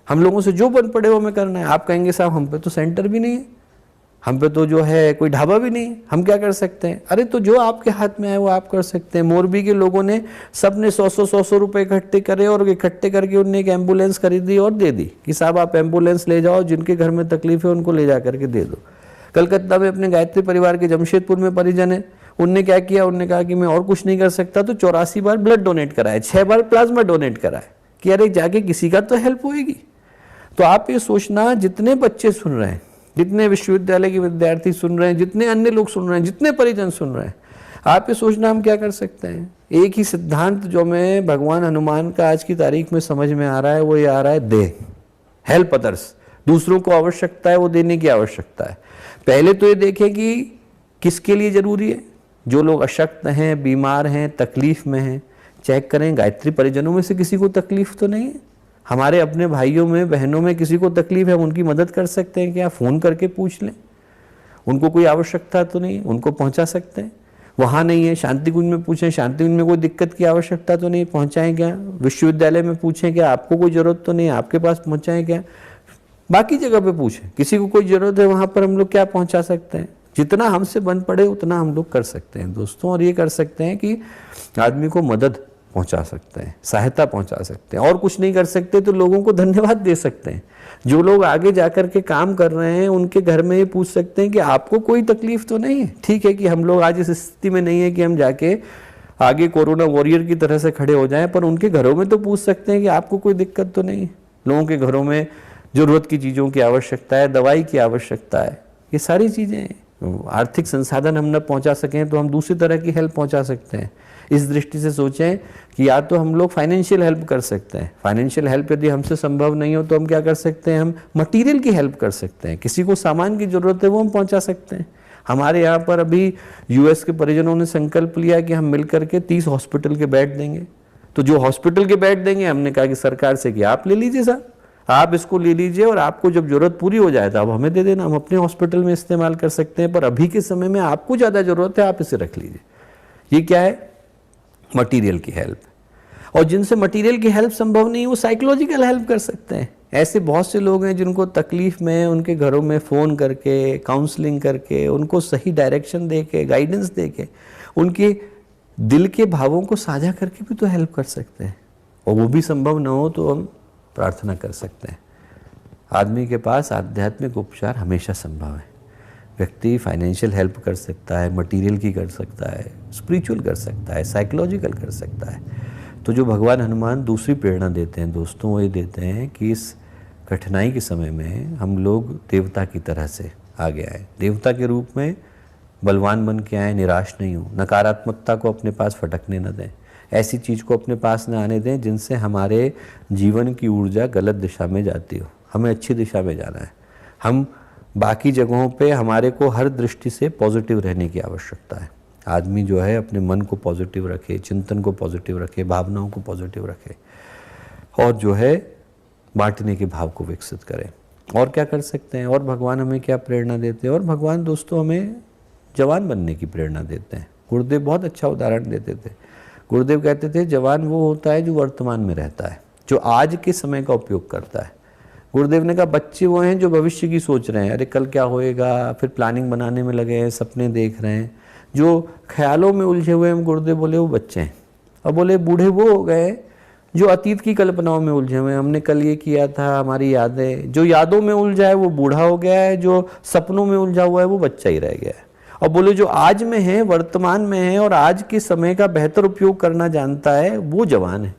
A: हम लोगों से जो बन पड़े वो हमें करना है। आप कहेंगे साहब हम पे तो सेंटर भी नहीं है, हम पे तो जो है कोई ढाबा भी नहीं, हम क्या कर सकते हैं? अरे तो जो आपके हाथ में है वो आप कर सकते हैं। मोरबी के लोगों ने सबने 100 रुपए इकट्ठे करे और इकट्ठे करके उनने एक एम्बुलेंस खरीदी और दे दी कि साहब आप एम्बुलेंस ले जाओ, जिनके घर में तकलीफ है उनको ले जा करके दे दो। कलकत्ता में अपने गायत्री परिवार के जमशेदपुर में परिजन है, उनने क्या किया, उनने कहा कि मैं और कुछ नहीं कर सकता, तो 84 बार ब्लड डोनेट कराए, 6 बार प्लाज्मा डोनेट कराए कि अरे जाके किसी का तो हेल्प होएगी। तो आप ये सोचना, जितने बच्चे सुन रहे हैं, जितने विश्वविद्यालय के विद्यार्थी सुन रहे हैं, जितने अन्य लोग सुन रहे हैं, जितने परिजन सुन रहे हैं, आप ये सोचना हम क्या कर सकते हैं। एक ही सिद्धांत जो हमें भगवान हनुमान का आज की तारीख में समझ में आ रहा है वो ये आ रहा है, दे, हेल्प अदर्स। दूसरों को आवश्यकता है वो देने की आवश्यकता है। पहले तो ये देखें कि किसके लिए जरूरी है। जो लोग अशक्त हैं, बीमार हैं, तकलीफ में हैं, चेक करें गायत्री परिजनों में से किसी को तकलीफ तो नहीं है। हमारे अपने भाइयों में बहनों में किसी को तकलीफ है, हम उनकी मदद कर सकते हैं क्या? फ़ोन करके पूछ लें, उनको कोई आवश्यकता तो नहीं, उनको पहुंचा सकते हैं। वहाँ नहीं है, शांतिकुंज में पूछें, शांतिकुंज में कोई दिक्कत की आवश्यकता तो नहीं, पहुँचाएँ क्या? विश्वविद्यालय में पूछें क्या आपको कोई ज़रूरत तो नहीं, आपके पास पहुँचाएँ क्या? बाकी जगह पे पूछें, किसी को कोई ज़रूरत है वहाँ पर हम लोग क्या पहुँचा सकते हैं। जितना हमसे बन पड़े उतना हम लोग कर सकते हैं दोस्तों। और ये कर सकते हैं कि आदमी को मदद पहुंचा सकते हैं, सहायता पहुंचा सकते हैं। और कुछ नहीं कर सकते तो लोगों को धन्यवाद दे सकते हैं। जो लोग आगे जाकर के काम कर रहे हैं उनके घर में ये पूछ सकते हैं कि आपको कोई तकलीफ तो नहीं है। ठीक है कि हम लोग आज इस स्थिति में नहीं है कि हम जाके आगे कोरोना वॉरियर की तरह से खड़े हो जाएं, पर उनके घरों में तो पूछ सकते हैं कि आपको कोई दिक्कत तो नहीं है। लोगों के घरों में जरूरत की चीज़ों की आवश्यकता है, दवाई की आवश्यकता है, ये सारी चीज़ें। आर्थिक संसाधन हम न पहुंचा सकें तो हम दूसरी तरह की हेल्प पहुंचा सकते हैं। इस दृष्टि से सोचें कि या तो हम लोग फाइनेंशियल हेल्प कर सकते हैं, फाइनेंशियल हेल्प यदि हमसे संभव नहीं हो तो हम क्या कर सकते हैं, हम मटेरियल की हेल्प कर सकते हैं। किसी को सामान की ज़रूरत है वो हम पहुंचा सकते हैं। हमारे यहाँ पर अभी यूएस के परिजनों ने संकल्प लिया कि हम मिल करके 30 हॉस्पिटल के बेड देंगे। तो जो हॉस्पिटल के बेड देंगे, हमने कहा कि सरकार से कि आप ले लीजिए साहब, आप इसको ले लीजिए और आपको जब जरूरत पूरी हो जाए तो आप हमें दे देना, हम अपने हॉस्पिटल में इस्तेमाल कर सकते हैं। पर अभी के समय में आपको ज़्यादा ज़रूरत है, आप इसे रख लीजिए। ये क्या है? मटेरियल की हेल्प। और जिनसे मटेरियल की हेल्प संभव नहीं, वो साइकोलॉजिकल हेल्प कर सकते हैं। ऐसे बहुत से लोग हैं जिनको तकलीफ में उनके घरों में फ़ोन करके, काउंसलिंग करके, उनको सही डायरेक्शन दे के, गाइडेंस दे के, उनके दिल के भावों को साझा करके भी तो हेल्प कर सकते हैं। और वो भी संभव न हो तो हम प्रार्थना कर सकते हैं। आदमी के पास आध्यात्मिक उपचार हमेशा संभव है। व्यक्ति फाइनेंशियल हेल्प कर सकता है, मटेरियल की कर सकता है, स्पिरिचुअल कर सकता है, साइकोलॉजिकल कर सकता है। तो जो भगवान हनुमान दूसरी प्रेरणा देते हैं दोस्तों, वो ये देते हैं कि इस कठिनाई के समय में हम लोग देवता की तरह से आगे आए, देवता के रूप में बलवान बन के आए, निराश नहीं हो, नकारात्मकता को अपने पास फटकने न दें, ऐसी चीज़ को अपने पास न आने दें जिनसे हमारे जीवन की ऊर्जा गलत दिशा में जाती हो। हमें अच्छी दिशा में जाना है। हम बाकी जगहों पे हमारे को हर दृष्टि से पॉजिटिव रहने की आवश्यकता है। आदमी जो है अपने मन को पॉजिटिव रखे, चिंतन को पॉजिटिव रखे, भावनाओं को पॉजिटिव रखे और जो है बांटने के भाव को विकसित करें। और क्या कर सकते हैं? और भगवान हमें क्या प्रेरणा देते हैं? और भगवान दोस्तों हमें जवान बनने की प्रेरणा देते हैं। गुरुदेव बहुत अच्छा उदाहरण देते थे। गुरुदेव कहते थे जवान वो होता है जो वर्तमान में रहता है, जो आज के समय का उपयोग करता है। गुरुदेव ने कहा बच्चे वो हैं जो भविष्य की सोच रहे हैं, अरे कल क्या होएगा, फिर प्लानिंग बनाने में लगे हैं, सपने देख रहे हैं। जो ख्यालों में उलझे हुए हैं, गुरुदेव बोले वो बच्चे हैं। और बोले बूढ़े वो हो गए जो अतीत की कल्पनाओं में उलझे हुए हैं, हमने कल ये किया था, हमारी यादें। जो यादों में उलझा है वो बूढ़ा हो गया है, जो सपनों में उलझा हुआ है वो बच्चा ही रह गया है। और बोले जो आज में है, वर्तमान में है और आज के समय का बेहतर उपयोग करना जानता है वो जवान है।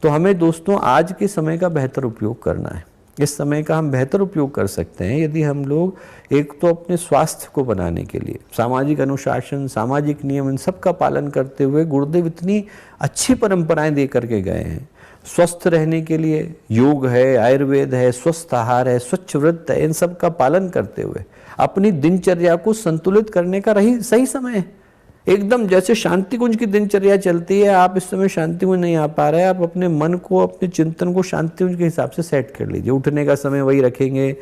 A: तो हमें दोस्तों आज के समय का बेहतर उपयोग करना है। इस समय का हम बेहतर उपयोग कर सकते हैं यदि हम लोग एक तो अपने स्वास्थ्य को बनाने के लिए सामाजिक अनुशासन, सामाजिक नियम, इन सब का पालन करते हुए गुरुदेव इतनी अच्छी परंपराएं दे करके गए हैं। स्वस्थ रहने के लिए योग है, आयुर्वेद है, स्वस्थ आहार है, स्वच्छ व्रत है, इन सब का पालन करते हुए अपनी दिनचर्या को संतुलित करने का सही समय है। एकदम जैसे शांति कुंज की दिनचर्या चलती है, आप इस समय शांति कुंज नहीं आ पा रहे हैं, आप अपने मन को, अपने चिंतन को शांति कुंज के हिसाब से सेट कर लीजिए। उठने का समय वही रखेंगे,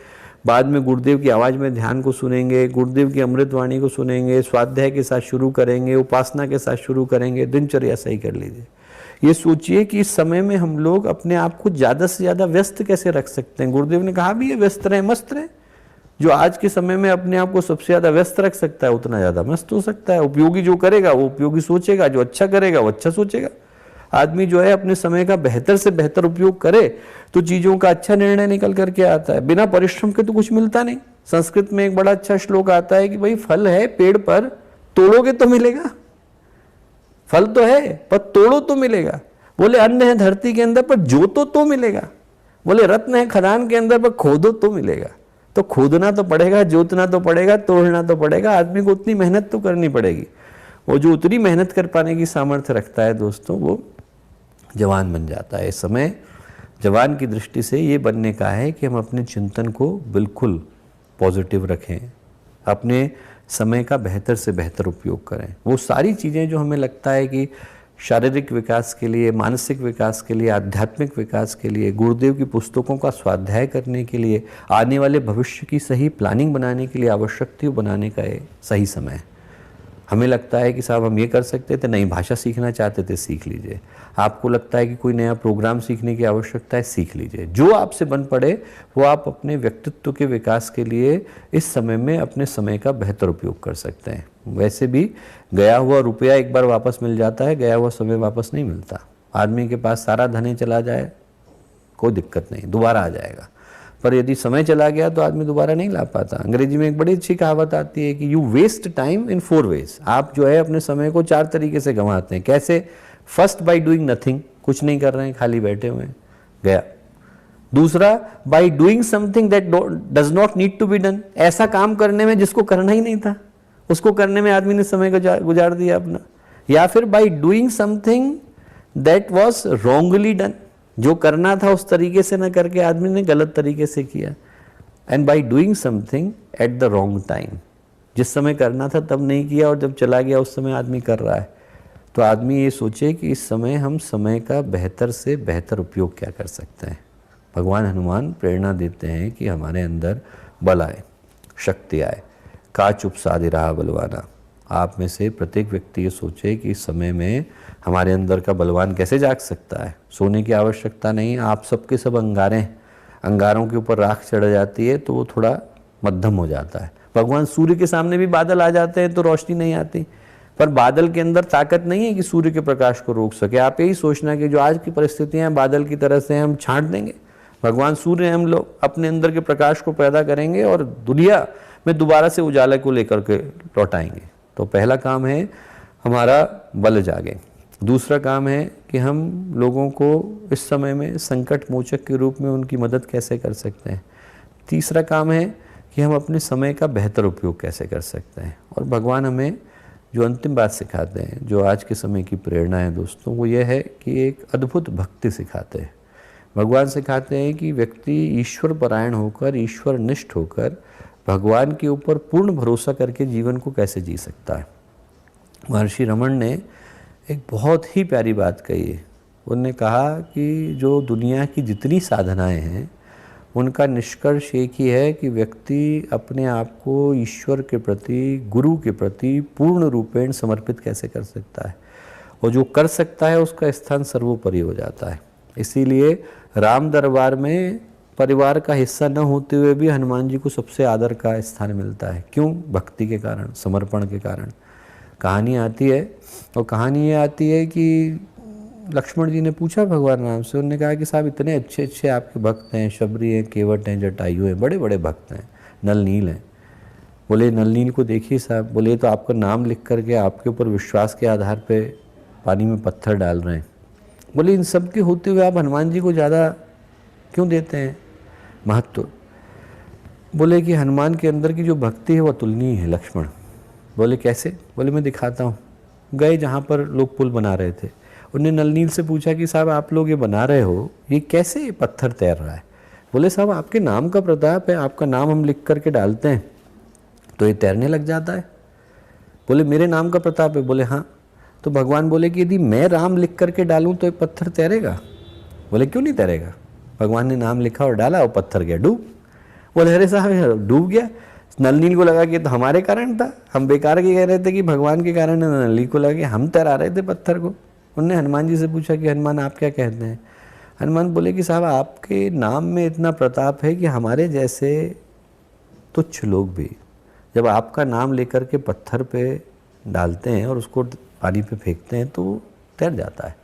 A: बाद में गुरुदेव की आवाज़ में ध्यान को सुनेंगे, गुरुदेव की अमृतवाणी को सुनेंगे, स्वाध्याय के साथ शुरू करेंगे, उपासना के साथ शुरू करेंगे, दिनचर्या सही कर लीजिए। ये सोचिए कि इस समय में हम लोग अपने आप को ज़्यादा से ज़्यादा व्यस्त कैसे रख सकते हैं। गुरुदेव ने कहा भी है व्यस्त रहें, मस्त रहें। जो आज के समय में अपने आप को सबसे ज़्यादा व्यस्त रख सकता है उतना ज़्यादा मस्त हो सकता है। उपयोगी जो करेगा वो उपयोगी सोचेगा, जो अच्छा करेगा वो अच्छा सोचेगा। आदमी जो है अपने समय का बेहतर से बेहतर उपयोग करे तो चीज़ों का अच्छा निर्णय निकल करके आता है। बिना परिश्रम के तो कुछ मिलता नहीं। संस्कृत में एक बड़ा अच्छा श्लोक आता है कि भाई फल है पेड़ पर, तोड़ोगे तो मिलेगा। फल तो है पर तोड़ो तो मिलेगा। बोले अन्न है धरती के अंदर पर जोतो तो मिलेगा। बोले रत्न है खदान के अंदर पर खोदो तो मिलेगा। तो खोदना तो पड़ेगा, जोतना तो पड़ेगा, तोड़ना तो पड़ेगा। आदमी को उतनी मेहनत तो करनी पड़ेगी। वो जो उतनी मेहनत कर पाने की सामर्थ्य रखता है दोस्तों, वो जवान बन जाता है। इस समय जवान की दृष्टि से ये बनने का है कि हम अपने चिंतन को बिल्कुल पॉजिटिव रखें, अपने समय का बेहतर से बेहतर उपयोग करें। वो सारी चीज़ें जो हमें लगता है कि शारीरिक विकास के लिए, मानसिक विकास के लिए, आध्यात्मिक विकास के लिए, गुरुदेव की पुस्तकों का स्वाध्याय करने के लिए, आने वाले भविष्य की सही प्लानिंग बनाने के लिए आवश्यक थी, वो बनाने का ये सही समय है। हमें लगता है कि साहब हम ये कर सकते थे, नई भाषा सीखना चाहते थे, सीख लीजिए। आपको लगता है कि कोई नया प्रोग्राम सीखने की आवश्यकता है, सीख लीजिए। जो आपसे बन पड़े वो आप अपने व्यक्तित्व के विकास के लिए इस समय में अपने समय का बेहतर उपयोग कर सकते हैं। वैसे भी गया हुआ रुपया एक बार वापस मिल जाता है, गया हुआ समय वापस नहीं मिलता। आदमी के पास सारा धन चला जाए कोई दिक्कत नहीं, दोबारा आ जाएगा। पर यदि समय चला गया तो आदमी दोबारा नहीं ला पाता। अंग्रेजी में एक बड़ी अच्छी कहावत आती है कि you waste time in 4 ways। आप जो है अपने समय को 4 तरीके से गंवाते हैं। कैसे? फर्स्ट, बाय डूइंग नथिंग, कुछ नहीं कर रहे हैं, खाली बैठे हुए हैं, गया। दूसरा, by doing something that does not need to be done, ऐसा काम करने में जिसको करना ही नहीं था, उसको करने में आदमी ने समय गुजार दिया अपना। या फिर bye doing something that was wrongly done, जो करना था उस तरीके से न करके आदमी ने गलत तरीके से किया। And bye doing something at the wrong time, जिस समय करना था तब नहीं किया और जब चला गया उस समय आदमी कर रहा है। तो आदमी ये सोचे कि इस समय हम समय का बेहतर से बेहतर उपयोग क्या कर सकते हैं। भगवान हनुमान प्रेरणा देते हैं कि हमारे अंदर बल आए, शक्ति आए। का चुप साधे रहा बलवाना। आप में से प्रत्येक व्यक्ति ये सोचे कि इस समय में हमारे अंदर का बलवान कैसे जाग सकता है। सोने की आवश्यकता नहीं, आप सबके सब अंगारे हैं। अंगारों के ऊपर राख चढ़ जाती है तो वो थोड़ा मध्यम हो जाता है। भगवान सूर्य के सामने भी बादल आ जाते हैं तो रोशनी नहीं आती, पर बादल के अंदर ताकत नहीं है कि सूर्य के प्रकाश को रोक सके। आप यही सोचना कि जो आज की परिस्थितियां बादल की तरह से हम छांट देंगे, भगवान सूर्य हम लोग अपने अंदर के प्रकाश को पैदा करेंगे और दुनिया में दोबारा से उजाले को लेकर के लौटाएंगे। तो पहला काम है हमारा बल जागे। दूसरा काम है कि हम लोगों को इस समय में संकट मोचक के रूप में उनकी मदद कैसे कर सकते हैं। तीसरा काम है कि हम अपने समय का बेहतर उपयोग कैसे कर सकते हैं। और भगवान हमें जो अंतिम बात सिखाते हैं, जो आज के समय की प्रेरणा है दोस्तों, वो ये है कि एक अद्भुत भक्ति सिखाते हैं। भगवान सिखाते हैं कि व्यक्ति ईश्वर परायण होकर, ईश्वर निष्ठ होकर भगवान के ऊपर पूर्ण भरोसा करके जीवन को कैसे जी सकता है। महर्षि रमण ने एक बहुत ही प्यारी बात कही है। उन्होंने कहा कि जो दुनिया की जितनी साधनाएं हैं उनका निष्कर्ष एक ही है कि व्यक्ति अपने आप को ईश्वर के प्रति, गुरु के प्रति पूर्ण रूपेण समर्पित कैसे कर सकता है, और जो कर सकता है उसका स्थान सर्वोपरि हो जाता है। इसीलिए राम दरबार में परिवार का हिस्सा न होते हुए भी हनुमान जी को सबसे आदर का स्थान मिलता है। क्यों? भक्ति के कारण, समर्पण के कारण। कहानी आती है और कहानी ये आती है कि लक्ष्मण जी ने पूछा भगवान राम से, उन्होंने कहा कि साहब इतने अच्छे अच्छे आपके भक्त हैं, शबरी हैं, केवट हैं, जटायु हैं, बड़े बड़े भक्त हैं, नल नील हैं। बोले नल नील को देखिए साहब, बोले तो आपका नाम लिख करके आपके ऊपर विश्वास के आधार पे पानी में पत्थर डाल रहे हैं। बोले इन सब के होते हुए आप हनुमान जी को ज़्यादा क्यों देते हैं महत्व। बोले कि हनुमान के अंदर की जो भक्ति है वो अतुलनीय है लक्ष्मण। बोले कैसे? बोले मैं दिखाता हूँ। गए जहाँ पर लोग पुल बना रहे थे, उन्होंने नलनील से पूछा कि साहब आप लोग ये बना रहे हो, ये कैसे पत्थर तैर रहा है? बोले साहब आपके नाम का प्रताप है, आपका नाम हम लिख करके डालते हैं तो ये तैरने लग जाता है। बोले मेरे नाम का प्रताप है? बोले हाँ। तो भगवान बोले कि यदि मैं राम लिख करके डालूं तो ये पत्थर तैरेगा? बोले क्यों नहीं तैरेगा? भगवान ने नाम लिखा और डाला और पत्थर गया डूब। बोले अरे साहब डूब गया। नलनील को लगा कि तो हमारे कारण था, हम बेकार के कह रहे थे कि भगवान के कारण है। नलनील को लगा कि हम तैरा रहे थे पत्थर को। उन्होंने हनुमान जी से पूछा कि हनुमान आप क्या कहते हैं? हनुमान बोले कि साहब आपके नाम में इतना प्रताप है कि हमारे जैसे तुच्छ लोग भी जब आपका नाम लेकर के पत्थर पे डालते हैं और उसको पानी पे फेंकते हैं तो वो तैर जाता है।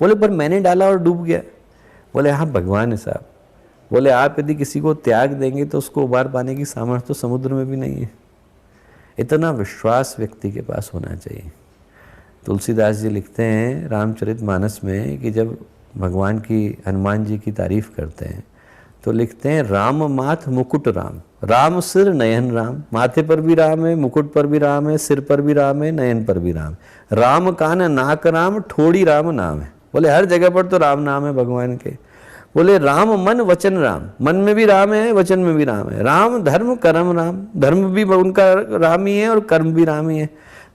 A: बोले पर मैंने डाला और डूब गया। बोले हाँ भगवान है साहब। बोले आप यदि किसी को त्याग देंगे तो उसको उबार पाने की सामर्थ्य तो समुद्र में भी नहीं है। इतना विश्वास व्यक्ति के पास होना चाहिए। तुलसीदास जी लिखते हैं रामचरितमानस में कि जब भगवान की हनुमान जी की तारीफ करते हैं तो लिखते हैं राम माथ मुकुट राम, राम सिर नयन राम। माथे पर भी राम है, मुकुट पर भी राम है, सिर पर भी राम है, नयन पर भी राम। राम कान नाक राम, ठोड़ी राम नाम है। बोले हर जगह पर तो राम नाम है भगवान के। बोले राम मन वचन राम, मन में भी राम है, वचन में भी राम है। राम धर्म कर्म राम, धर्म भी उनका राम ही है और कर्म भी राम ही है।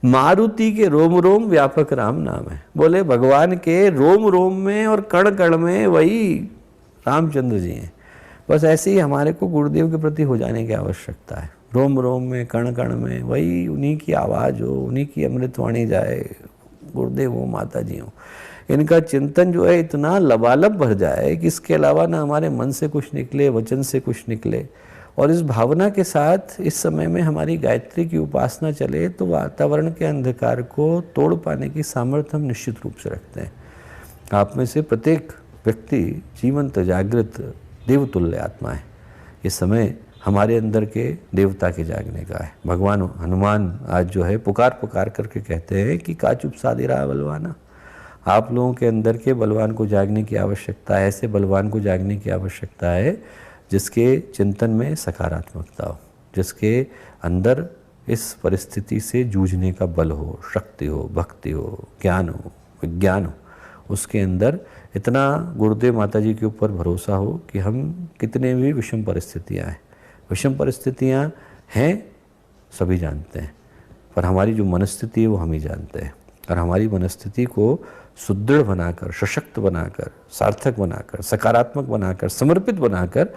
A: मारुति के रोम रोम व्यापक राम नाम है। बोले भगवान के रोम रोम में और कण कण में वही रामचंद्र जी हैं। बस ऐसे ही हमारे को गुरुदेव के प्रति हो जाने की आवश्यकता है। रोम रोम में कण कण में वही उन्हीं की आवाज़ हो, उन्हीं की अमृतवाणी जाए, गुरुदेव हो, माता जी हो, इनका चिंतन जो है इतना लबालब भर जाए कि इसके अलावा ना हमारे मन से कुछ निकले, वचन से कुछ निकले। और इस भावना के साथ इस समय में हमारी गायत्री की उपासना चले तो वातावरण के अंधकार को तोड़ पाने की सामर्थ्य हम निश्चित रूप से रखते हैं। आप में से प्रत्येक व्यक्ति जीवंत जागृत देवतुल्य आत्मा है। ये समय हमारे अंदर के देवता के जागने का है। भगवान हनुमान आज जो है पुकार पुकार करके कहते हैं कि का चुप साधे रहा बलवाना। आप लोगों के अंदर के बलवान को जागने की आवश्यकता है। ऐसे बलवान को जागने की आवश्यकता है जिसके चिंतन में सकारात्मकता हो, जिसके अंदर इस परिस्थिति से जूझने का बल हो, शक्ति हो, भक्ति हो, ज्ञान हो, विज्ञान हो। उसके अंदर इतना गुरुदेव माता जी के ऊपर भरोसा हो कि हम कितने भी विषम परिस्थितियाँ हैं, विषम परिस्थितियाँ हैं सभी जानते हैं, पर हमारी जो मनस्थिति है वो हम ही जानते हैं। और हमारी मनस्थिति को सुदृढ़ बनाकर, सशक्त बनाकर, सार्थक बनाकर, सकारात्मक बनाकर, समर्पित बनाकर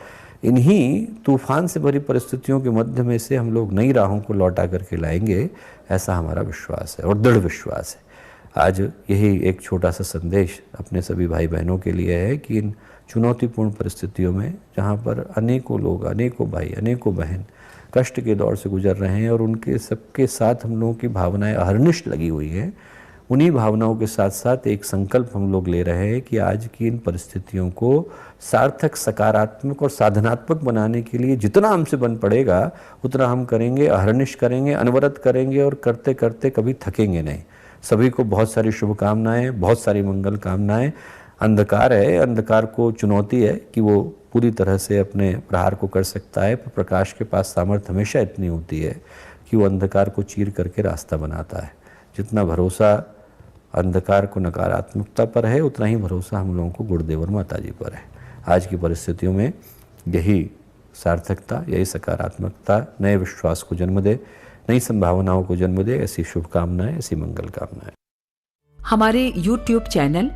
A: इन्हीं तूफान से भरी परिस्थितियों के मध्य में से हम लोग नई राहों को लौटा करके लाएंगे, ऐसा हमारा विश्वास है और दृढ़ विश्वास है। आज यही एक छोटा सा संदेश अपने सभी भाई बहनों के लिए है कि इन चुनौतीपूर्ण परिस्थितियों में जहाँ पर अनेकों लोग, अनेकों भाई, अनेकों बहन कष्ट के दौर से गुजर रहे हैं और उनके सबके साथ हम लोगों की भावनाएं अहर्निश लगी हुई हैं, उन्हीं भावनाओं के साथ साथ एक संकल्प हम लोग ले रहे हैं कि आज की इन परिस्थितियों को सार्थक, सकारात्मक और साधनात्मक बनाने के लिए जितना हमसे बन पड़ेगा उतना हम करेंगे, अहर्निश करेंगे, अनवरत करेंगे और करते करते कभी थकेंगे नहीं। सभी को बहुत सारी शुभकामनाएं, बहुत सारी मंगल कामनाएं। अंधकार है, अंधकार को चुनौती है कि वो पूरी तरह से अपने प्रहार को कर सकता है, पर प्रकाश के पास सामर्थ्य हमेशा इतनी होती है कि वो अंधकार को चीर करके रास्ता बनाता है। जितना भरोसा अंधकार को नकारात्मकता पर है उतना ही भरोसा हम लोगों को गुरुदेव और माता जी पर है। आज की परिस्थितियों में यही सार्थकता, यही सकारात्मकता नए विश्वास को जन्म दे, नई संभावनाओं को जन्म दे। ऐसी शुभकामनाएं, ऐसी मंगल कामनाएं।
B: हमारे YouTube चैनल